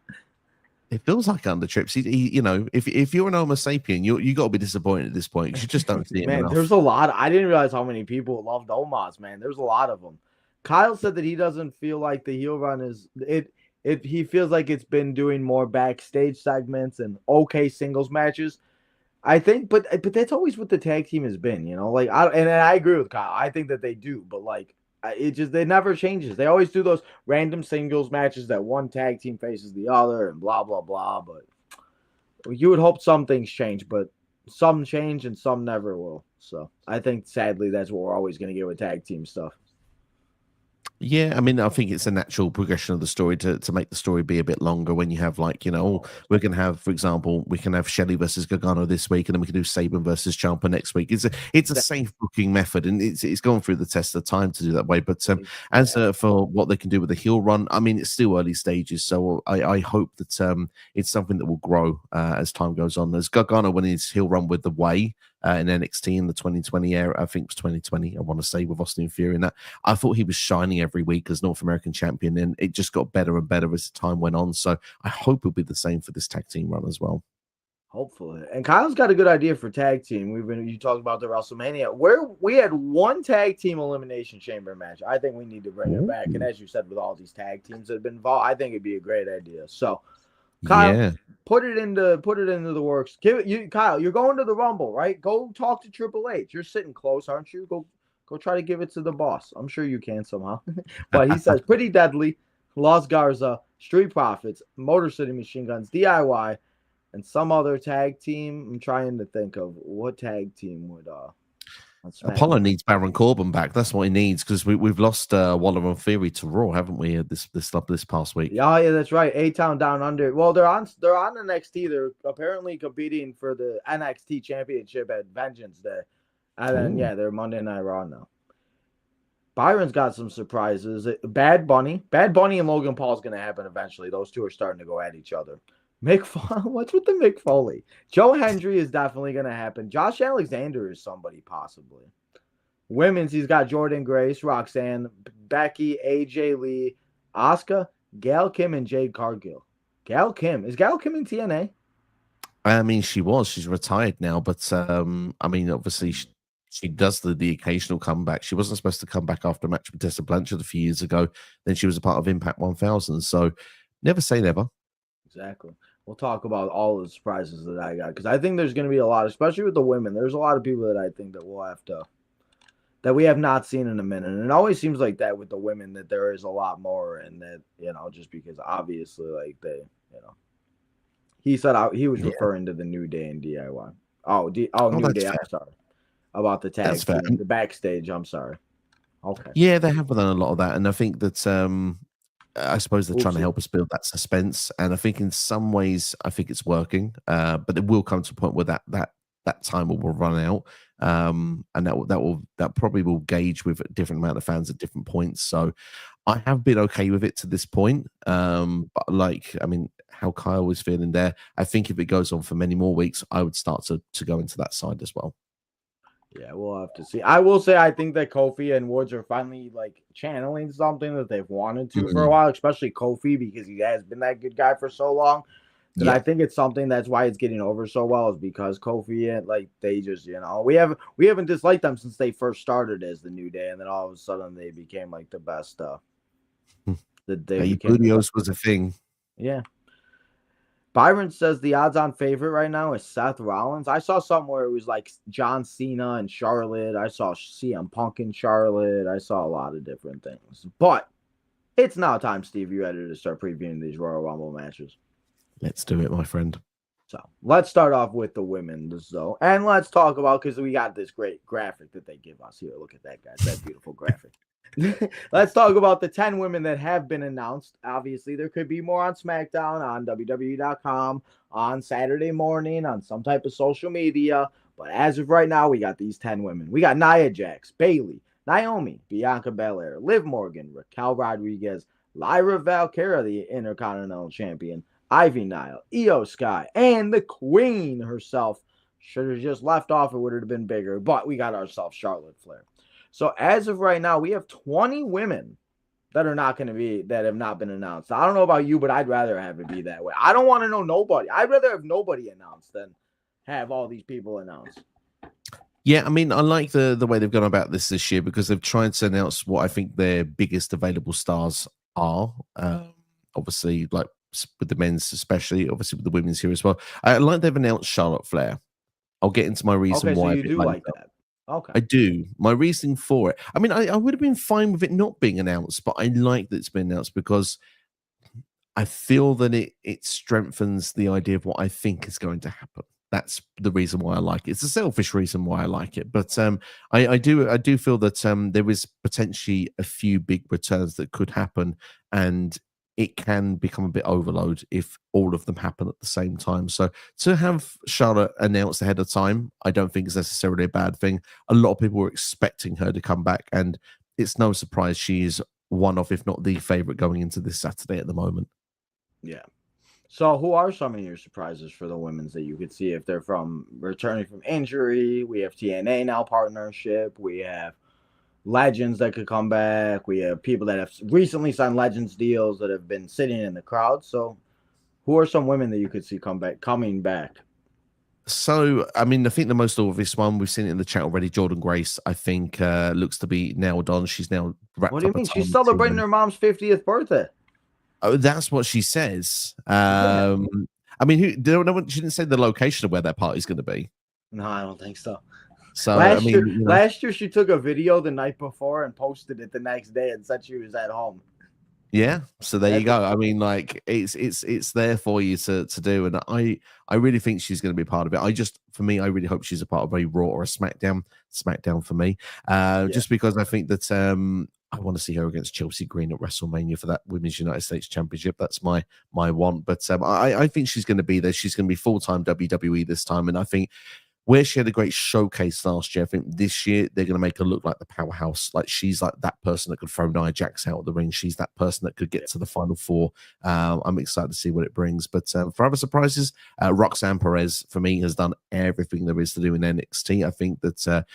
It feels like under trips. He you know, if you're an Homo sapien, you got to be disappointed at this point because you just don't see him enough. There's a lot. I didn't realize how many people loved Omos. Man, there's a lot of them. Kyle said that he doesn't feel like the heel run is it. He feels like it's been doing more backstage segments and okay singles matches. I think, but that's always what the tag team has been, you know. Like, I agree with Kyle. I think that they do, but like, it never changes. They always do those random singles matches that one tag team faces the other, and blah blah blah. But you would hope some things change, but some change and some never will. So I think, sadly, that's what we're always going to get with tag team stuff. Yeah, I mean, I think it's a natural progression of the story to make the story be a bit longer when you have like, you know, we're going to have, for example, we can have Shelley versus Gargano this week, and then we can do Saban versus Ciampa next week. It's a safe booking method, and it's gone through the test of time to do that way. But as for what they can do with the heel run, I mean, it's still early stages, so I hope that it's something that will grow as time goes on. As Gargano when his heel run with the Way in NXT in the 2020 era, I think it was 2020, I want to say, with Austin Theory, and that I thought he was shining every week as North American champion, and it just got better and better as time went on. So I hope it'll be the same for this tag team run as well. Hopefully. And Kyle's got a good idea for tag team. You talked about the WrestleMania where we had one tag team elimination chamber match. I think we need to bring it back. And as you said, with all these tag teams that have been involved, I think it'd be a great idea. So Kyle, put it into the works. Kyle, you're going to the Rumble, right? Go talk to Triple H. You're sitting close, aren't you? Go try to give it to the boss. I'm sure you can somehow. But he says Pretty Deadly, Los Garza, Street Profits, Motor City Machine Guns, DIY, and some other tag team. I'm trying to think of what tag team would Apollo needs Baron Corbin back. That's what he needs, because we've lost Waller and Theory to Raw, haven't we? This past week. Yeah, that's right. A-Town Down Under. Well, they're on NXT. They're apparently competing for the NXT Championship at Vengeance Day, and then they're Monday Night Raw now. Byron's got some surprises. Bad Bunny and Logan Paul is going to happen eventually. Those two are starting to go at each other. What's with the Mick Foley? Joe Hendry is definitely going to happen. Josh Alexander is somebody possibly. Women's, he's got Jordan Grace, Roxanne, Becky, AJ Lee, Asuka, Gail Kim, and Jade Cargill. Is Gail Kim in TNA? I mean, she's retired now, but I mean, obviously she does the occasional comeback. She wasn't supposed to come back after a match with Tessa Blanchard a few years ago. Then she was a part of Impact 1000. So never say never. Exactly. We'll talk about all the surprises that I got, because I think there's going to be a lot, especially with the women. There's a lot of people that I think that we'll have to, that we have not seen in a minute. And it always seems like that with the women, that there is a lot more, and that, you know, just because obviously, like, they, you know, he said he was referring to the New Day and DIY. New Day. Fair. I'm sorry about the tag team, the backstage. I'm sorry. Okay. Yeah, they have done a lot of that, and I think that I suppose they're trying to help us build that suspense, and I think in some ways, I think it's working. But it will come to a point where that time will run out, and that probably will gauge with a different amount of fans at different points. So I have been okay with it to this point. But like, I mean, how Kyle was feeling there, I think if it goes on for many more weeks, I would start to go into that side as well. Yeah, we'll have to see. I will say I think that Kofi and Woods are finally like channeling something that they've wanted to for a while, especially Kofi, because he has been that good guy for so long. That I think it's something that's why it's getting over so well, is because Kofi and like they just, you know, we haven't disliked them since they first started as the New Day, and then all of a sudden they became like the best. Studios was a thing. Yeah. Byron says the odds-on favorite right now is Seth Rollins. I saw something where it was like John Cena and Charlotte. I saw CM Punk in Charlotte. I saw a lot of different things. But it's now time, Steve. You ready to start previewing these Royal Rumble matches? Let's do it, my friend. So let's start off with the women's, though. And let's talk about, because we got this great graphic that they give us here. Look at that, guys. That beautiful graphic. Let's talk about the 10 women that have been announced. Obviously, there could be more on SmackDown, on WWE.com, on Saturday morning, on some type of social media. But as of right now, we got these 10 women. We got Nia Jax, Bayley, Naomi, Bianca Belair, Liv Morgan, Raquel Rodriguez, Lyra Valkyria, the Intercontinental Champion, Ivy Nile, Io Sky, and the Queen herself. Should have just left off, it would have been bigger. But we got ourselves Charlotte Flair. So as of right now, we have 20 women that are not going to be, that have not been announced. I don't know about you, but I'd rather have it be that way. I don't want to know nobody. I'd rather have nobody announced than have all these people announced. Yeah, I mean, I like the way they've gone about this year because they've tried to announce what I think their biggest available stars are. Obviously, like with the men's, especially, obviously with the women's here as well. I like they've announced Charlotte Flair. I'll get into my reason Okay, so why. you do like that. Okay. I do. My reasoning for it. I mean, I would have been fine with it not being announced, but I like that it's been announced because I feel that it strengthens the idea of what I think is going to happen. That's the reason why I like it. It's a selfish reason why I like it, but I do feel that there is potentially a few big returns that could happen, and it can become a bit overload if all of them happen at the same time. So to have Charlotte announced ahead of time, I don't think is necessarily a bad thing. A lot of people were expecting her to come back, and it's no surprise she is one of, if not the favorite, going into this Saturday at the moment. Yeah. So who are some of your surprises for the women's that you could see if they're from returning from injury? We have TNA now partnership. We have legends that could come back. We have people that have recently signed legends deals that have been sitting in the crowd. So who are some women that you could see coming back? So, I mean, I think the most obvious one, we've seen it in the chat already, Jordan Grace, I think looks to be nailed on. She's now wrapped What do you up a mean? time She's with celebrating TNA. her mom's 50th birthday. Oh, that's what she says. Yeah. I mean, she didn't say the location of where that party's going to be. No, I don't think so. So, I mean, last year she took a video the night before and posted it the next day and said she was at home. Yeah, so there you go. I mean, like it's there for you to do, and I really think she's going to be part of it. For me, I really hope she's a part of a Raw or a SmackDown. SmackDown for me, just because I think that I want to see her against Chelsea Green at WrestleMania for that Women's United States Championship. That's my want. But I think she's going to be there. She's going to be full-time WWE this time, and I think where she had a great showcase last year, I think this year they're going to make her look like the powerhouse. Like she's like that person that could throw Nia Jax out of the ring. She's that person that could get to the final four. I'm excited to see what it brings. But for other surprises, Roxanne Perez for me has done everything there is to do in NXT. I think that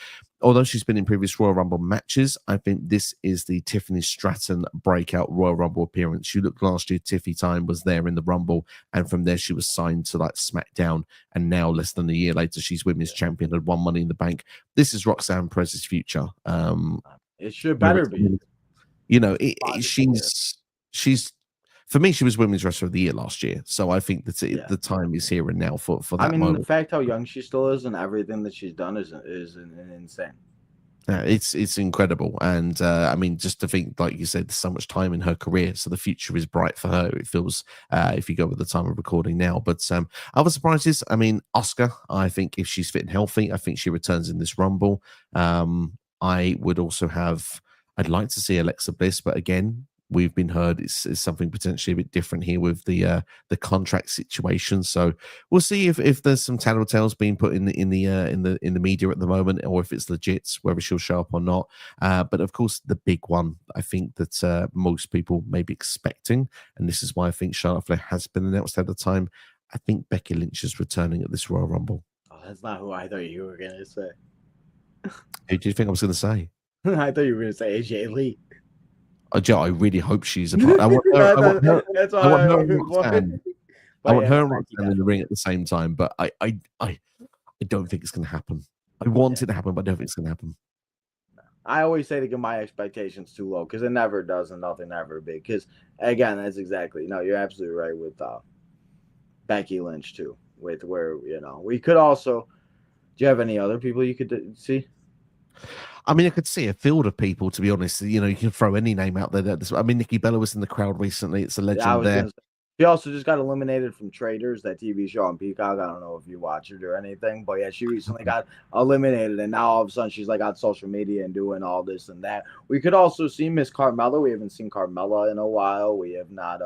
although she's been in previous Royal Rumble matches, I think this is the Tiffany Stratton breakout Royal Rumble appearance. You look last year, Tiffy Time was there in the Rumble, and from there she was signed to like SmackDown, and now less than a year later, she's women's champion, had won Money in the Bank. This is Roxanne Perez's future. It should better be. You know, she's for me, she was Women's Wrestler of the Year last year. So I think that the time is here and now for that I mean, moment. the fact how young she still is and everything that she's done is insane. It's incredible, and I mean, just to think, like you said, there's so much time in her career, so the future is bright for her. It feels, if you go with the time of recording now. But other surprises, I mean, Asuka. I think if she's fit and healthy, I think she returns in this Rumble. I would also have. I'd like to see Alexa Bliss, but again, we've been heard it's something potentially a bit different here with the contract situation. So we'll see if there's some tattletales being put in the media at the moment, or if it's legit, whether she'll show up or not. But of course, the big one I think that most people may be expecting, and this is why I think Charlotte Flair has been announced at the time. I think Becky Lynch is returning at this Royal Rumble. Oh, that's not who I thought you were gonna say. Who do you think I was going to say? I thought you were gonna say AJ Lee. I really hope she's a part. I want her. I want her and Roxanne in the ring at the same time, but I don't think it's going to happen. I want it to happen, but I don't think it's going to happen. I always say to get my expectations too low because it never does, and nothing ever big. Because again, that's exactly you're absolutely right with Becky Lynch too. With where we could also. Do you have any other people you could see? I mean, I could see a field of people, to be honest. You can throw any name out there. I mean, Nikki Bella was in the crowd recently. It's a Yeah, I legend was there. gonna say. She also just got eliminated from Traders, that TV show on Peacock. I don't know if you watch it or anything, but yeah, she recently got eliminated, and now all of a sudden she's like on social media and doing all this and that. We could also see Miss Carmella. We haven't seen Carmella in a while. We have not.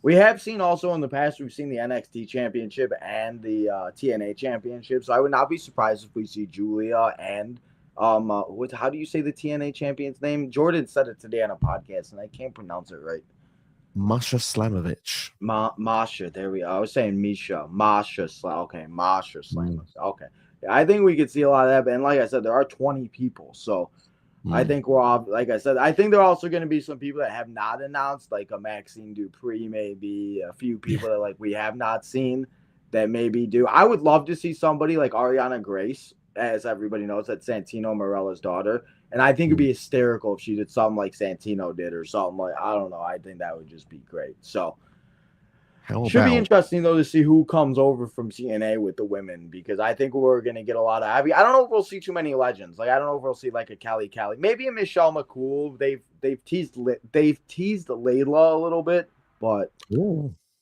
We have seen also in the past. We've seen the NXT Championship and the TNA Championship. So I would not be surprised if we see Julia and how do you say the TNA champion's name? Jordan said it today on a podcast, and I can't pronounce it right. Masha Slamovich. Masha, there we are. I was saying Misha. Masha Okay, Masha Slamovich. Okay. Yeah, I think we could see a lot of that. And like I said, there are 20 people. So I think we're off. Like I said, I think there are also going to be some people that have not announced, like a Maxine Dupree, maybe a few people that like we have not seen that maybe do. I would love to see somebody like Ariana Grace, as everybody knows, that's Santino Marella's daughter. And I think it'd be hysterical if she did something like Santino did or something like, I don't know. I think that would just be great. So should be interesting though to see who comes over from TNA with the women, because I think we're gonna get a lot of. I don't know if we'll see too many legends. Like I don't know if we'll see like a Kelly, maybe a Michelle McCool. They've teased Layla a little bit, but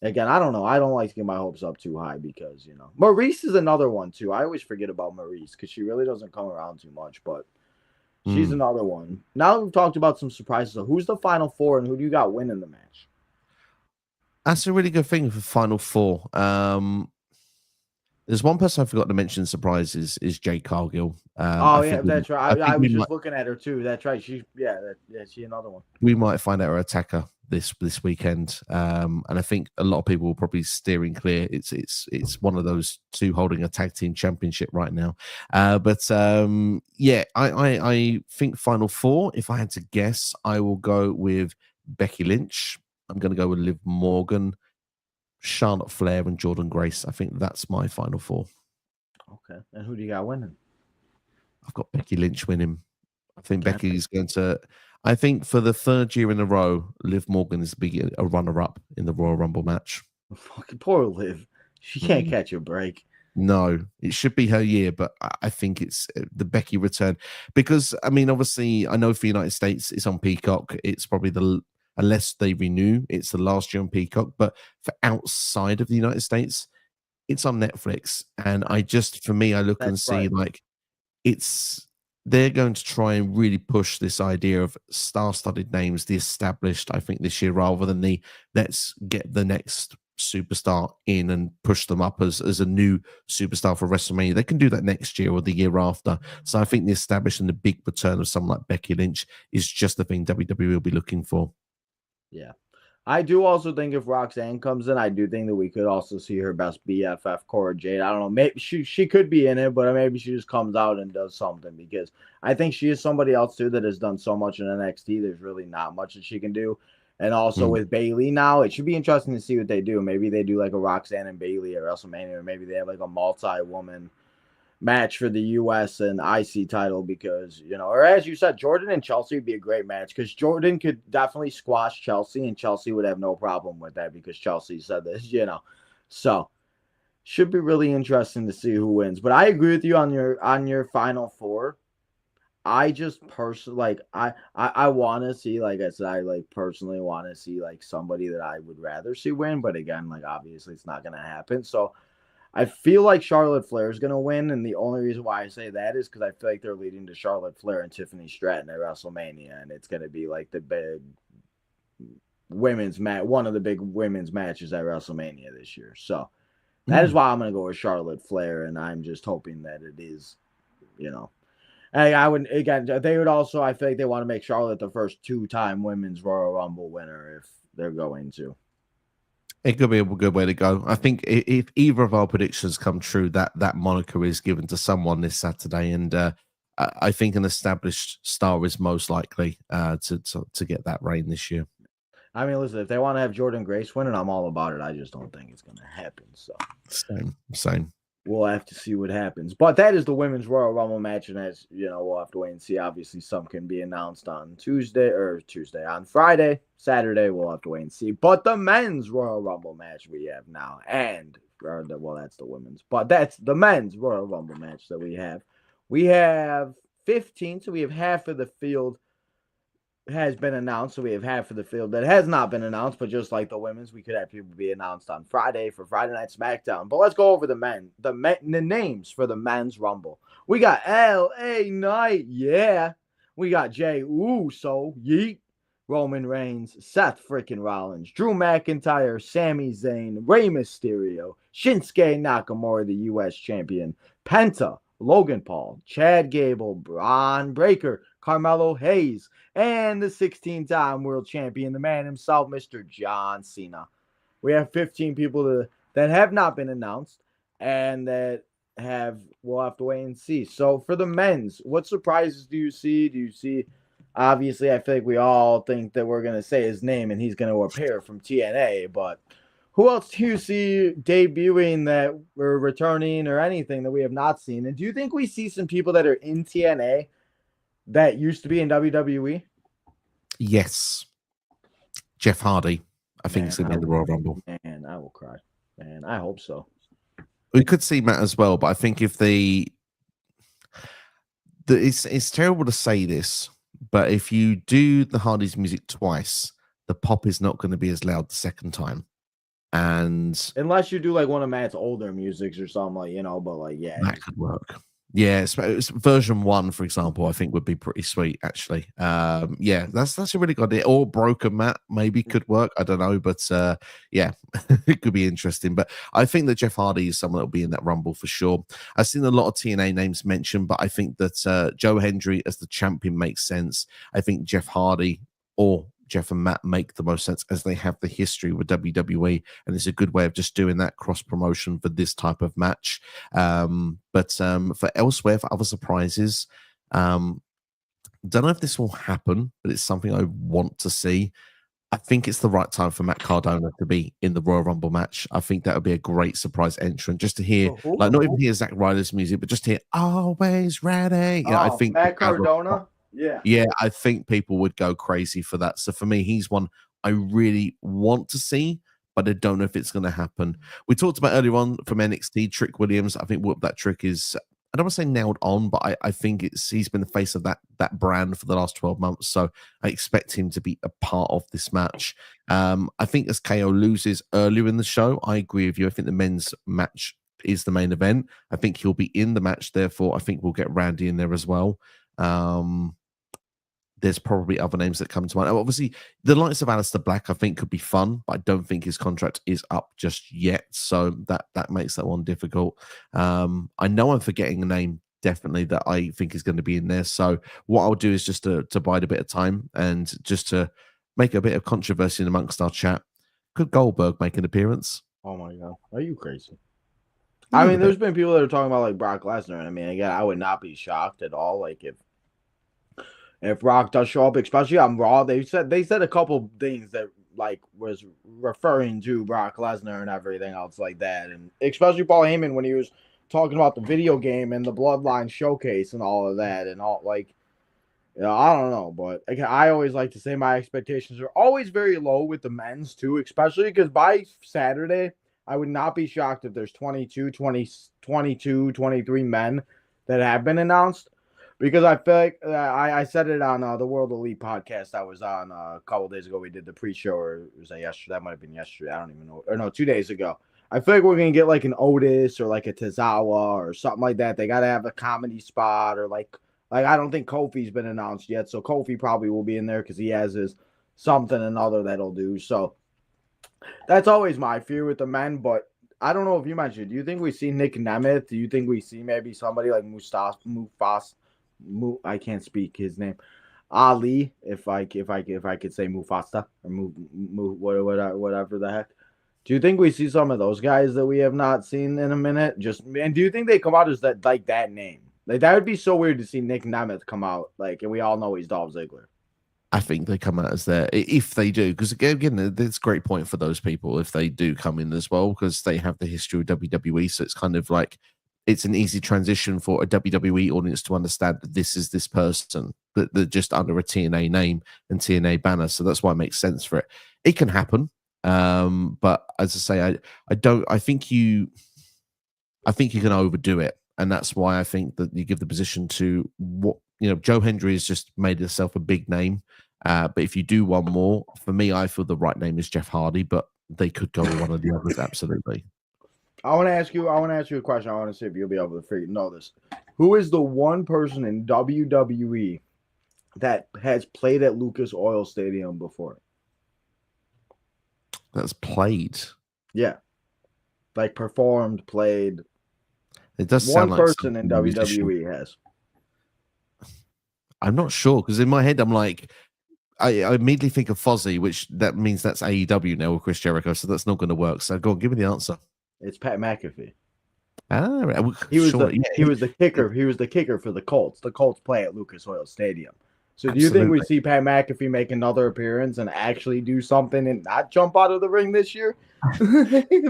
again, I don't know. I don't like to get my hopes up too high because Maurice is another one too. I always forget about Maurice because she really doesn't come around too much, but she's another one. Now we've talked about some surprises. So who's the final four and who do you got winning the match? That's a really good thing for Final Four. There's one person I forgot to mention surprises is Jade Cargill. That's right. I was just looking at her too. That's right. She's another one. We might find out her attacker this weekend, and I think a lot of people will probably steering clear. It's one of those two holding a tag team championship right now. I think Final Four. If I had to guess, I will go with Becky Lynch. I'm going to go with Liv Morgan, Charlotte Flair, and Jordynne Grace. I think that's my Final Four. Okay. And who do you got winning? I've got Becky Lynch winning. I think Becky's going to... I think for the third year in a row, Liv Morgan is a runner-up in the Royal Rumble match. Fucking poor Liv. She can't catch a break. No, it should be her year, but I think it's the Becky return. Because, I mean, obviously, I know for the United States, it's on Peacock. It's probably unless they renew, it's the last year on Peacock. But for outside of the United States, it's on Netflix. And I look and see like they're going to try and really push this idea of star-studded names, the established, I think, this year, rather than let's get the next superstar in and push them up as a new superstar for WrestleMania. They can do that next year or the year after. So I think the established and the big return of someone like Becky Lynch is just the thing WWE will be looking for. Yeah. I do also think if Roxanne comes in, I do think that we could also see her best BFF, Cora Jade. I don't know. Maybe she could be in it, but maybe she just comes out and does something, because I think she is somebody else too that has done so much in NXT. There's really not much that she can do. And also with Bayley now, it should be interesting to see what they do. Maybe they do like a Roxanne and Bayley at WrestleMania, or maybe they have like a multi-woman match for the US and IC title, because or as you said, Jordan and Chelsea would be a great match, because Jordan could definitely squash Chelsea and Chelsea would have no problem with that, because Chelsea said this, so should be really interesting to see who wins. But I agree with you on your Final Four. I just personally I want to see, like I said, I personally want to see like somebody that I would rather see win, but again, like obviously it's not going to happen. So I feel like Charlotte Flair is going to win, and the only reason why I say that is because I feel like they're leading to Charlotte Flair and Tiffany Stratton at WrestleMania, and it's going to be like the big women's match, one of the big women's matches at WrestleMania this year. So that is why I'm going to go with Charlotte Flair, and I'm just hoping that it is, I would, again, they would also, I feel like they want to make Charlotte the first 2-time women's Royal Rumble winner if they're going to. It could be a good way to go. I think if either of our predictions come true, that moniker is given to someone this Saturday, and I think an established star is most likely to get that reign this year. I mean, listen, if they want to have Jordynne Grace winning, I'm all about it. I just don't think it's going to happen. So same. we'll have to see what happens. But that is the women's Royal Rumble match, and as you know, we'll have to wait and see. Obviously, some can be announced on on Friday, Saturday. We'll have to wait and see. But the men's Royal Rumble match we have now, that's the women's, but that's the men's Royal Rumble match that we have. We have 15, so we have half of the field has been announced, so we have half of the field that has not been announced. But just like the women's, we could have people be announced on Friday for Friday Night SmackDown. But let's go over the names for the men's Rumble. We got L.A. Knight, yeah. We got Jey Uso, yeet. Roman Reigns, Seth freaking Rollins, Drew McIntyre, Sami Zayn, Rey Mysterio, Shinsuke Nakamura, the U.S. champion, Penta, Logan Paul, Chad Gable, Braun Breaker, Carmelo Hayes, and the 16-time world champion, the man himself, Mr. John Cena. We have 15 people that have not been announced and that we'll have to wait and see. So for the men's, what surprises do you see? Obviously, I feel like we all think that we're going to say his name and he's going to appear from TNA, but who else do you see debuting that we're returning or anything that we have not seen? And do you think we see some people that are in TNA that used to be in WWE? Yes. Jeff Hardy, I think is going to be in the Royal Rumble. Man, I will cry. Man, I hope so. We could see Matt as well, but I think if it's terrible to say this, but if you do the Hardys music twice, the pop is not going to be as loud the second time. And unless you do like one of Matt's older musics or something, like, you know, but like, yeah, that could work. Yeah, it's version 1, for example, I think would be pretty sweet, actually. Yeah, that's a really good idea. Or Broken Matt maybe could work. I don't know, but yeah, it could be interesting. But I think that Jeff Hardy is someone that will be in that Rumble for sure. I've seen a lot of TNA names mentioned, but I think that Joe Hendry as the champion makes sense. I think Jeff Hardy or Jeff and Matt make the most sense as they have the history with WWE, and it's a good way of just doing that cross promotion for this type of match. But for elsewhere, for other surprises, don't know if this will happen, but it's something I want to see. I think it's the right time for Matt Cardona to be in the Royal Rumble match. I think that would be a great surprise entrant, just to hear, like, not even hear Zack Ryder's music, but just hear "Always Ready." I think Matt Cardona. Yeah, I think people would go crazy for that. So for me, he's one I really want to see, but I don't know if it's going to happen. We talked about earlier on from NXT, Trick Williams. I think what that trick is, I don't want to say nailed on, but I think he's been the face of that brand for the last 12 months. So I expect him to be a part of this match. I think as KO loses earlier in the show, I agree with you. I think the men's match is the main event. I think he'll be in the match. Therefore, I think we'll get Randy in there as well. There's probably other names that come to mind. Obviously, the likes of Aleister Black, I think, could be fun, but I don't think his contract is up just yet. So that makes that one difficult. I know I'm forgetting a name, definitely, that I think is going to be in there. So what I'll do is just to bide a bit of time and just to make a bit of controversy amongst our chat. Could Goldberg make an appearance? Oh, my God. Are you crazy? I mean, there's been people that are talking about, like, Brock Lesnar. And I mean, again, I would not be shocked at all, like, if Brock does show up, especially on Raw. They said a couple things that like was referring to Brock Lesnar and everything else like that, and especially Paul Heyman when he was talking about the video game and the Bloodline showcase and all of that, and all, like, you know, I don't know, but I always like to say my expectations are always very low with the men's too, especially because by Saturday I would not be shocked if there's 22, 23 men that have been announced. Because I feel like I said it on the World Elite podcast I was on a couple days ago. We did the pre-show, or was that yesterday? That might have been yesterday. I don't even know. Or no, 2 days ago. I feel like we're going to get like an Otis or like a Tozawa or something like that. They got to have a comedy spot, or like I don't think Kofi's been announced yet. So Kofi probably will be in there because he has his something another that'll do. So that's always my fear with the men. But I don't know if you mentioned, do you think we see Nick Nemeth? Do you think we see maybe somebody like Mufasa? I can't speak his name. Ali, if I could say Mufasa or whatever the heck. Do you think we see some of those guys that we have not seen in a minute? And do you think they come out as that name? Like, that would be so weird to see Nick Nemeth come out, like, and we all know he's Dolph Ziggler. I think they come out as there if they do, because again, it's a great point for those people if they do come in as well, because they have the history of WWE. So it's kind of like it's an easy transition for a WWE audience to understand that this is this person that just under a TNA name and TNA banner. So that's why it makes sense for it. It can happen, but as I say, I think you can overdo it, and that's why I think that you give the position to what Joe Hendry has just made himself a big name. But if you do one more, for me, I feel the right name is Jeff Hardy, but they could go with one of the others. Absolutely. I want to ask you a question. I want to see if you'll be able to know this. Who is the one person in WWE that has played at Lucas Oil Stadium before? That's played. Yeah. Like performed, played. It does sound like one person in WWE has. I'm not sure, because in my head I'm like, I immediately think of Fozzy, which that means that's AEW now with Chris Jericho, so that's not going to work. So go on, give me the answer. It's Pat McAfee. He was the kicker. He was the kicker for the Colts. The Colts play at Lucas Oil Stadium. So do you think we see Pat McAfee make another appearance and actually do something and not jump out of the ring this year?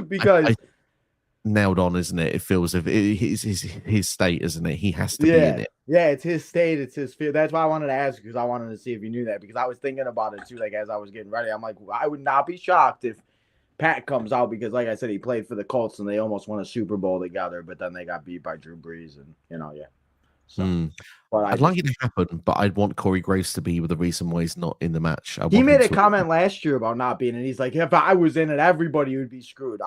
Because nailed on, isn't it? It feels if his state, isn't it? He has to be in it. Yeah, it's his state. It's his fear. That's why I wanted to ask, because I wanted to see if you knew that, because I was thinking about it too. Like as I was getting ready, I'm like, I would not be shocked if Pat comes out, because like I said, he played for the Colts and they almost won a Super Bowl together, but then they got beat by Drew Brees and yeah. So, but I'd like it to happen, but I'd want Corey Graves to be the reason why he's not in the match. He made a comment last year about not being in. He's like, if I was in it, everybody would be screwed.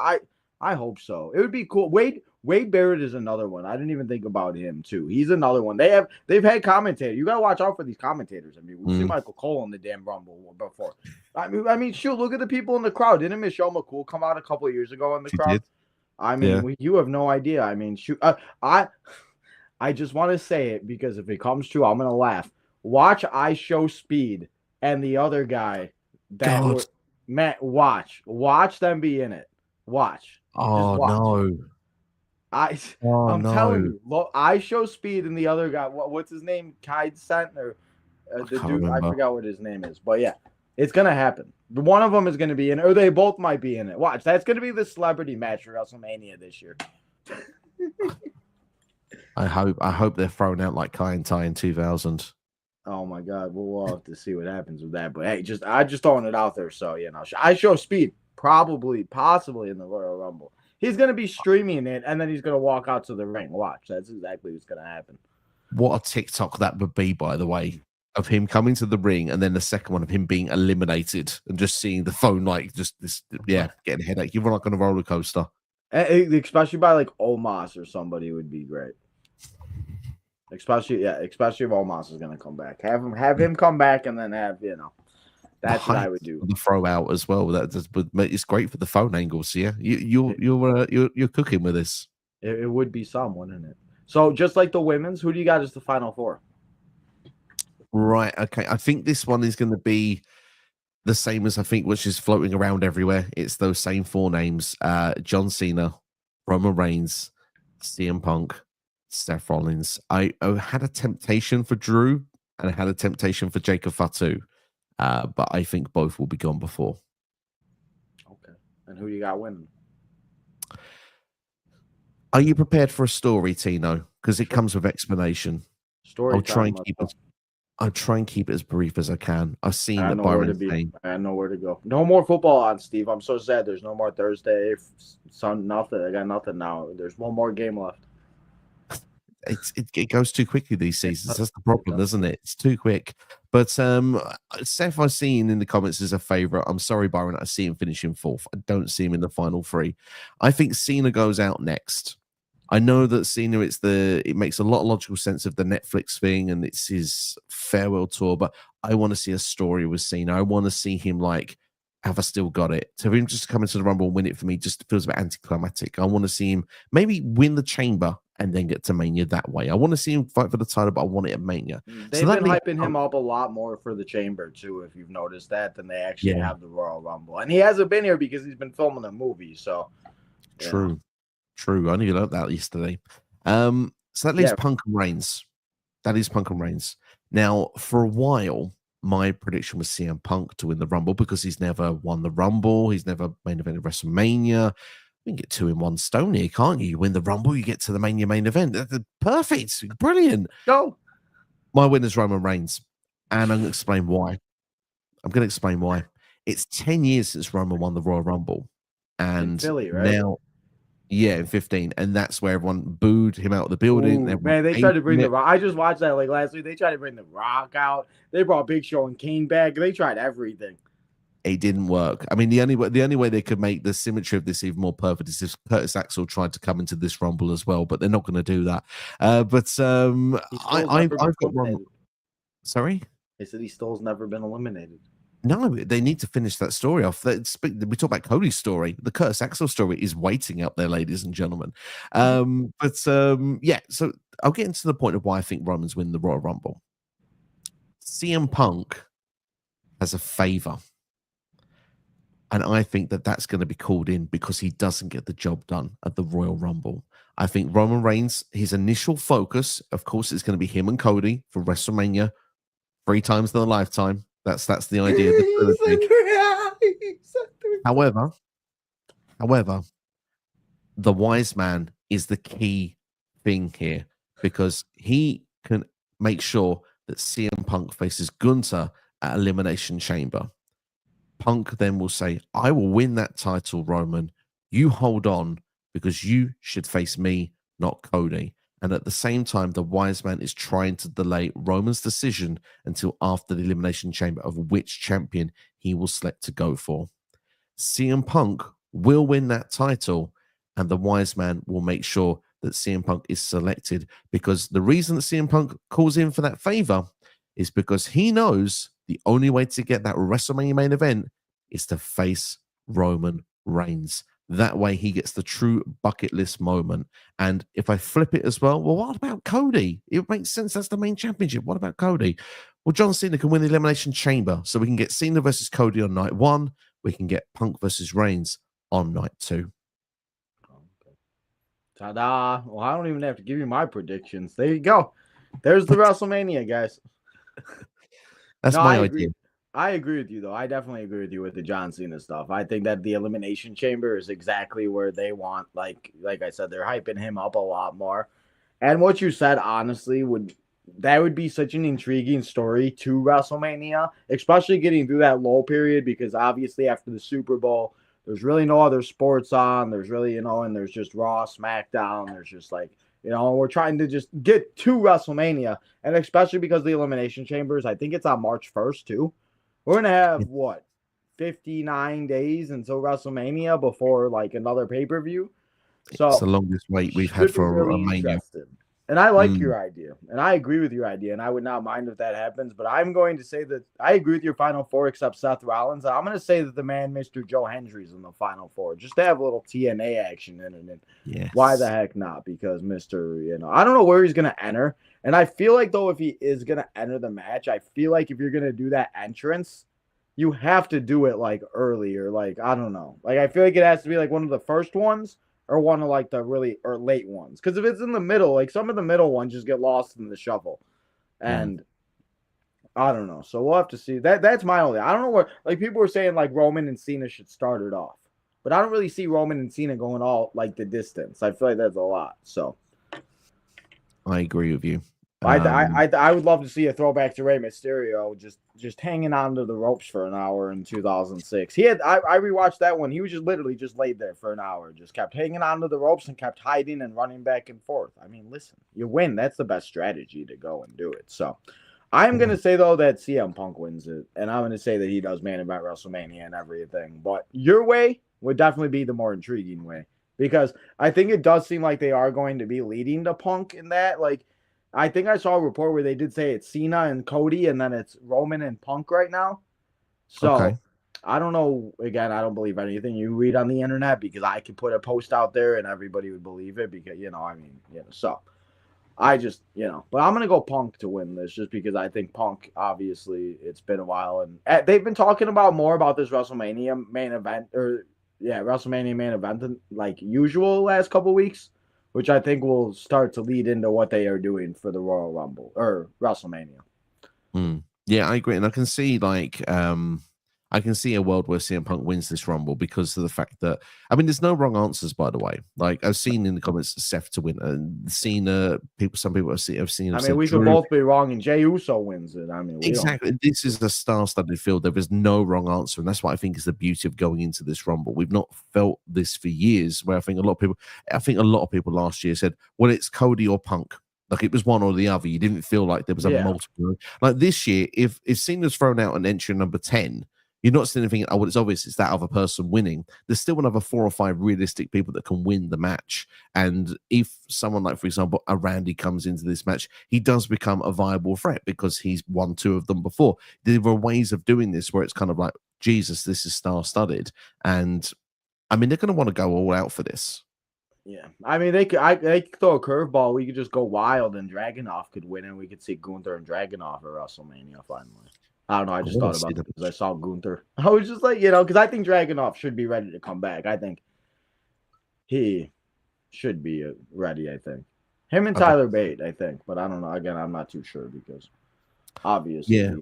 I hope so. It would be cool. Wade Barrett is another one. I didn't even think about him too. He's another one. They've had commentators. You gotta watch out for these commentators. I mean, we've seen Michael Cole in the damn Rumble before. I mean, shoot, look at the people in the crowd. Didn't Michelle McCool come out a couple of years ago in the crowd? Did. I mean, you have no idea. I mean, shoot, I just want to say it because if it comes true, I'm gonna laugh. Watch I Show Speed and the other guy Matt. Watch them be in it. Watch. Oh no! I'm telling you, look, I Show Speed and the other guy. What's his name? Kide Sent or the dude? I forgot what his name is, but yeah, it's gonna happen. One of them is gonna be in it, or they both might be in it. Watch, that's gonna be the celebrity match for WrestleMania this year. I hope they're thrown out like Kai and Tai in 2000. Oh my God, we'll have to see what happens with that. But hey, I just throwing it out there, so I Show Speed. Possibly in the Royal Rumble. He's going to be streaming it, and then he's going to walk out to the ring. Watch. That's exactly what's going to happen. What a TikTok that would be, by the way, of him coming to the ring, and then the second one of him being eliminated, and just seeing the phone getting a headache. You're like on a roller coaster. Especially by like Omos or somebody would be great. Especially if Omos is going to come back. Have him come back, and then have That's what I would do. The throw out as well. It's great for the phone angles. Yeah, you're cooking with this. It would be some, wouldn't it? So just like the women's, who do you got as the final four? Right. Okay. I think this one is going to be the same as I think, which is floating around everywhere. It's those same four names: John Cena, Roman Reigns, CM Punk, Seth Rollins. I had a temptation for Drew, and I had a temptation for Jacob Fatu. But I think both will be gone before. Okay. And who you got winning? Are you prepared for a story, Tino? Because it comes with explanation. I'll try and keep it as brief as I can. I've seen that Byron saying. I know where to go. No more football on, Steve. I'm so sad. There's no more Thursday, Sun, nothing. I got nothing now. There's one more game left. It goes too quickly these seasons. That's the problem, isn't it? It's too quick. But Seth, I've seen in the comments as a favorite. I'm sorry, Byron. I see him finishing fourth. I don't see him in the final three. I think Cena goes out next. I know that Cena, it makes a lot of logical sense of the Netflix thing, and it's his farewell tour. But I want to see a story with Cena. I want to see him like, have I still got it? So for him just to come into the Rumble and win it for me just feels a bit anticlimactic. I want to see him maybe win the Chamber and then get to Mania that way. I want to see him fight for the title, but I want it at Mania. They've been hyping him up a lot more for the Chamber, too, if you've noticed that, than they actually have the Royal Rumble. And he hasn't been here because he's been filming a movie, so. True. I only learned that yesterday. So that leaves Punk and Reigns. That is Punk and Reigns. Now, for a while, my prediction was CM Punk to win the Rumble because he's never won the Rumble. He's never main evented WrestleMania. You can get two in one stone here, can't you? You win the Rumble, you get to the Mania main event. Perfect. Brilliant. Go. My winner's Roman Reigns. And I'm going to explain why. It's 10 years since Roman won the Royal Rumble. And in Philly, right? Now, yeah, in 15. And that's where everyone booed him out of the building. Ooh, man, they tried to bring The Rock. I just watched that like last week. They tried to bring The Rock out. They brought Big Show and Kane back. They tried everything. It didn't work. I mean, the only way they could make the symmetry of this even more perfect is if Curtis Axel tried to come into this Rumble as well, but they're not going to do that. I've got Roman. Sorry? They said he still's never been eliminated. No, they need to finish that story off. We talk about Cody's story. The Curtis Axel story is waiting up there, ladies and gentlemen. Yeah, so I'll get into the point of why I think Roman's win the Royal Rumble. CM Punk has a favor. And I think that that's going to be called in because he doesn't get the job done at the Royal Rumble. I think Roman Reigns, his initial focus, of course, is going to be him and Cody for WrestleMania 3 times in a lifetime. That's the idea. However, the wise man is the key thing here because he can make sure that CM Punk faces Gunther at Elimination Chamber. Punk then will say, I will win that title, Roman. You hold on because you should face me, not Cody. And at the same time, the wise man is trying to delay Roman's decision until after the Elimination Chamber of which champion he will select to go for. CM Punk will win that title, and the wise man will make sure that CM Punk is selected because the reason that CM Punk calls in for that favor is because he knows the only way to get that WrestleMania main event is to face Roman Reigns. That way he gets the true bucket list moment. And if I flip it as well, what about Cody? It makes sense. That's the main championship. What about Cody? Well, John Cena can win the Elimination Chamber. So we can get Cena versus Cody on night 1. We can get Punk versus Reigns on night 2. Ta-da. Well, I don't even have to give you my predictions. There you go. There's the WrestleMania, guys. That's my idea. I agree with you, though. I definitely agree with you with the John Cena stuff. I think that the Elimination Chamber is exactly where they want. Like I said, they're hyping him up a lot more. And what you said, honestly, would be such an intriguing story to WrestleMania, especially getting through that lull period, because obviously after the Super Bowl, there's really no other sports on. There's really, and there's just Raw, SmackDown. There's just we're trying to just get to WrestleMania. And especially because the Elimination Chambers, I think it's on March 1st, too. We're going to have, 59 days until WrestleMania before, another pay-per-view. So it's the longest wait we've had for a Mania. And I like your idea. And I agree with your idea. And I would not mind if that happens. But I'm going to say that I agree with your Final Four except Seth Rollins. I'm going to say that the man, Mr. Joe Hendry's in the Final Four. Just to have a little TNA action in it. Yes. Why the heck not? Because I don't know where he's going to enter. And I feel like, though, if he is going to enter the match, I feel like if you're going to do that entrance, you have to do it, earlier. I don't know. I feel like it has to be, one of the first ones. Or one of the really or late ones. Because if it's in the middle, some of the middle ones just get lost in the shuffle. And I don't know. So we'll have to see. That's my only. I don't know where people were saying Roman and Cena should start it off. But I don't really see Roman and Cena going all the distance. I feel like that's a lot. So I agree with you. I would love to see a throwback to Rey Mysterio just hanging onto the ropes for an hour in 2006. I rewatched that one. He was just literally just laid there for an hour, just kept hanging onto the ropes and kept hiding and running back and forth. I mean, listen, you win. That's the best strategy to go and do it. So I'm going to say, though, that CM Punk wins it. And I'm going to say that he does main event WrestleMania and everything. But your way would definitely be the more intriguing way. Because I think it does seem like they are going to be leading to Punk in that. I think I saw a report where they did say it's Cena and Cody, and then it's Roman and Punk right now. So okay. I don't know. Again, I don't believe anything you read on the internet because I could put a post out there and everybody would believe it because, so I just, but I'm going to go Punk to win this just because I think Punk, obviously, it's been a while. And they've been talking more about this WrestleMania main event WrestleMania main event than usual last couple weeks. Which I think will start to lead into what they are doing for the Royal Rumble or WrestleMania. Yeah, I agree, and I can see I can see a world where CM Punk wins this Rumble because of the fact that I mean, there's no wrong answers, by the way. Like I've seen in the comments, Seth to win, and seen some people have I mean, said we could Drew. both be wrong, and Jey Uso wins it. I mean, we don't. Exactly. This is a star-studded field. There is no wrong answer, and that's what I think is the beauty of going into this Rumble. We've not felt this for years. Where I think a lot of people last year said, "Well, it's Cody or Punk." Like it was one or the other. You didn't feel like there was a Yeah. multiple. Like this year, if Cena's thrown out an entry number 10, you're not sitting thinking, "Oh, well, it's obvious it's that other person winning." There's still another 4 or 5 realistic people that can win the match. And if someone like, for example, a Randy comes into this match, he does become a viable threat because he's won 2 of them before. There are ways of doing this where it's kind of like, Jesus, this is star-studded. And I mean, they're going to want to go all out for this. Yeah, I mean they could throw a curveball. We could just go wild, and Dragunov could win, and we could see Gunther and Dragunov at WrestleMania finally. I don't know. I just thought about it because I saw Gunther. I was just like, because I think Dragunov should be ready to come back. I think he should be ready. I think him and Tyler Bate. I think, but I don't know. Again, I'm not too sure because obviously, yeah.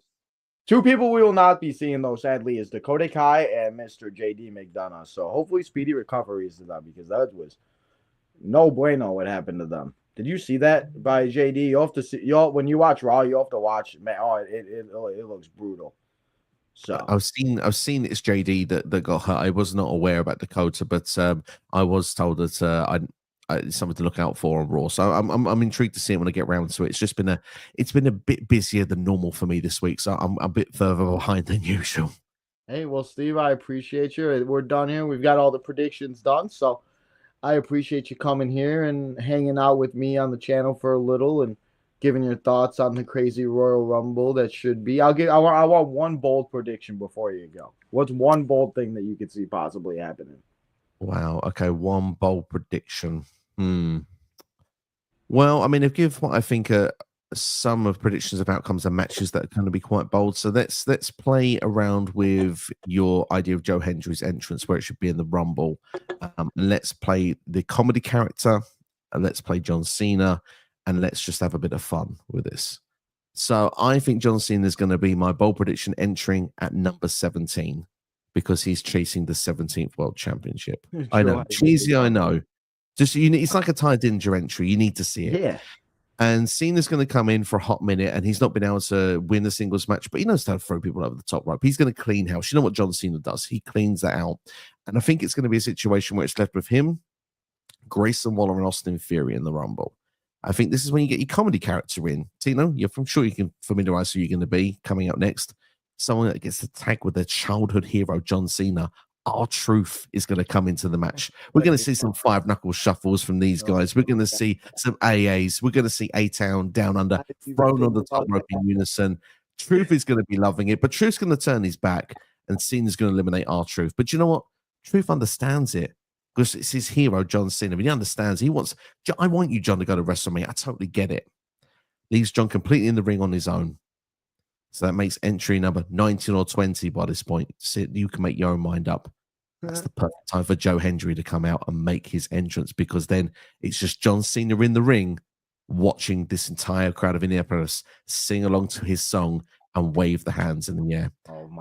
2 people we will not be seeing though. Sadly, is Dakota Kai and Mr. JD McDonough. So hopefully, speedy recoveries to them because that was no bueno what happened to them. Did you see that by JD? You have to see when you watch Raw, you have to watch, man. Oh, it looks brutal. So I've seen it's JD that got hurt. I was not aware about Dakota, but I was told that it's something to look out for on Raw. So I'm intrigued to see it when I get around to it. It's been a bit busier than normal for me this week, so I'm a bit further behind than usual. Hey, well, Steve, I appreciate you. We're done here. We've got all the predictions done. So I appreciate you coming here and hanging out with me on the channel for a little and giving your thoughts on the crazy Royal Rumble that should be. I want one bold prediction before you go. What's one bold thing that you could see possibly happening? Wow. Okay, one bold prediction. Well, I mean, I've given what I think are some of predictions of outcomes and matches that are going to be quite bold. So let's play around with your idea of Joe Hendry's entrance, where it should be in the Rumble. And let's play the comedy character, and let's play John Cena, and let's just have a bit of fun with this. So I think John Cena is going to be my bold prediction entering at number 17 because he's chasing the 17th World Championship. I know, cheesy, I know. Just it's like a Ty Dillinger entry. You need to see it. Yeah. And Cena's going to come in for a hot minute, and he's not been able to win a singles match, but he knows how to throw people over the top rope. He's going to clean house. You know what John Cena does? He cleans that out. And I think it's going to be a situation where it's left with him, Grayson Waller, and Austin Theory in the Rumble. I think this is when you get your comedy character in. Tino, I'm sure you can familiarize who you're going to be coming up next. Someone that gets to tag with their childhood hero, John Cena. R-Truth is going to come into the match. We're going to see some 5-knuckle shuffles from these guys. We're going to see some AAs. We're going to see A-Town down under, thrown on the top rope in unison. Truth is going to be loving it, but Truth's going to turn his back, and Cena's going to eliminate R-Truth. But you know what? Truth understands it because it's his hero, John Cena. But he understands. I want you, John, to go to WrestleMania. I totally get it. Leaves John completely in the ring on his own. So that makes entry number 19 or 20 by this point. So you can make your own mind up. That's the perfect time for Joe Hendry to come out and make his entrance because then it's just John Cena in the ring watching this entire crowd of Indianapolis sing along to his song and wave the hands in the air.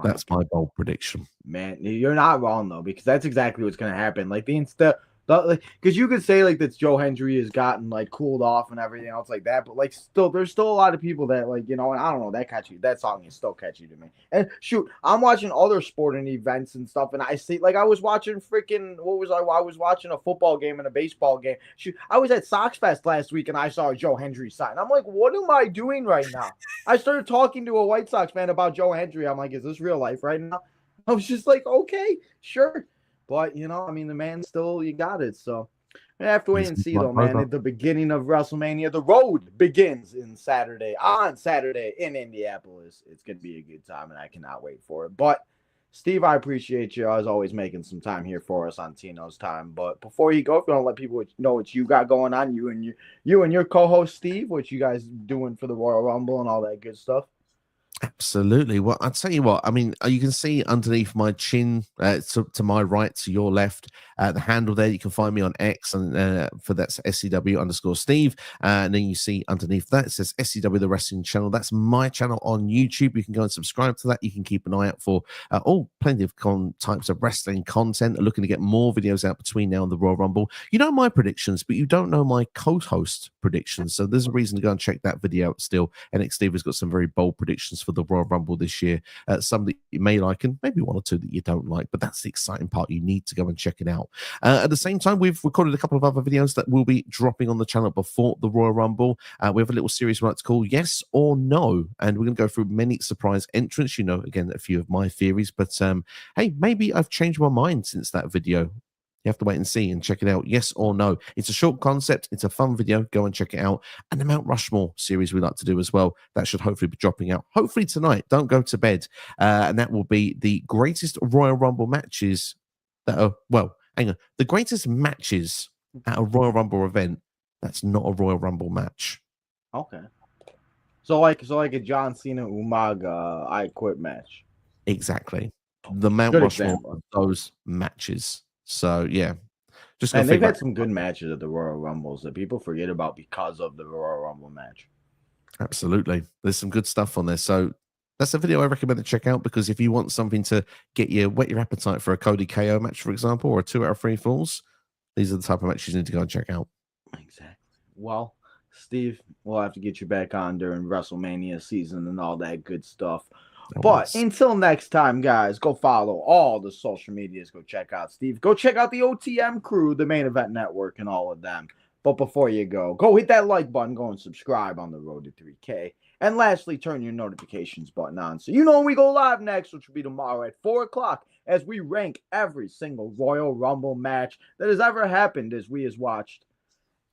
That's my bold prediction. Man, you're not wrong, though, because that's exactly what's going to happen. Like, because you could say like that Joe Hendry has gotten like cooled off and everything else like that, but like there's still a lot of people that like and I don't know that song is still catchy to me. And shoot, I'm watching other sporting events and stuff, and I see like I was watching freaking I was watching a football game and a baseball game. Shoot, I was at Sox Fest last week and I saw a Joe Hendry sign. I'm like, what am I doing right now? I started talking to a White Sox fan about Joe Hendry. I'm like, is this real life right now? I was just like, okay, sure. But, I mean, the man still, you got it. So, we have to wait and see, though, man. At the beginning of WrestleMania, the road begins on Saturday in Indianapolis. It's going to be a good time, and I cannot wait for it. But, Steve, I appreciate you, as always, making some time here for us on Tino's Time. But before you go, if you want to let people know what you got going on, you and your co-host, Steve, what you guys doing for the Royal Rumble and all that good stuff. Absolutely. Well, I'll tell you what. I mean, you can see underneath my chin, to my right, to your left, the handle there. You can find me on X, and for that's SCW_Steve. And then you see underneath that it says SCW the Wrestling Channel. That's my channel on YouTube. You can go and subscribe to that. You can keep an eye out for plenty of types of wrestling content. Looking to get more videos out between now and the Royal Rumble. You know my predictions, but you don't know my co-host predictions. So there's a reason to go and check that video out still. NXT Steve has got some very bold predictions for the Royal Rumble this year. Some that you may like, and maybe one or two that you don't like, but that's the exciting part. You need to go and check it out. At the same time, we've recorded a couple of other videos that will be dropping on the channel before the Royal Rumble. We have a little series we like to call Yes or No, and we're going to go through many surprise entrants. You know, again, a few of my theories, but hey, maybe I've changed my mind since that video. You have to wait and see and check it out. Yes or No. It's a short concept. It's a fun video. Go and check it out. And the Mount Rushmore series we like to do as well. That should hopefully be dropping out. Hopefully tonight. Don't go to bed. And that will be the greatest Royal Rumble matches that are, well, hang on. The greatest matches at a Royal Rumble event that's not a Royal Rumble match. Okay. So like a John Cena Umaga I Quit match. Exactly. The Mount Rushmore of those matches. So yeah, just and they've had some good matches at the Royal Rumbles that people forget about because of the Royal Rumble match. Absolutely, there's some good stuff on there. So that's a video I recommend to check out, because if you want something to whet your appetite for a Cody KO match, for example, or a 2 out of 3 falls, these are the type of matches you need to go and check out. Exactly. Well, Steve, we'll have to get you back on during WrestleMania season and all that good stuff. But until next time, guys, go follow all the social medias. Go check out Steve. Go check out the OTM crew, the Main Event Network, and all of them. But before you go hit that like button. Go and subscribe on the road to 3K. And lastly, turn your notifications button on so you know when we go live next, which will be tomorrow at 4 o'clock, as we rank every single Royal Rumble match that has ever happened, as we has watched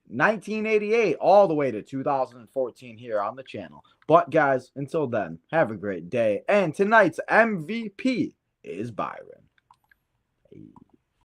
1988 all the way to 2014 here on the channel. But guys, until then, have a great day. And tonight's MVP is Byron.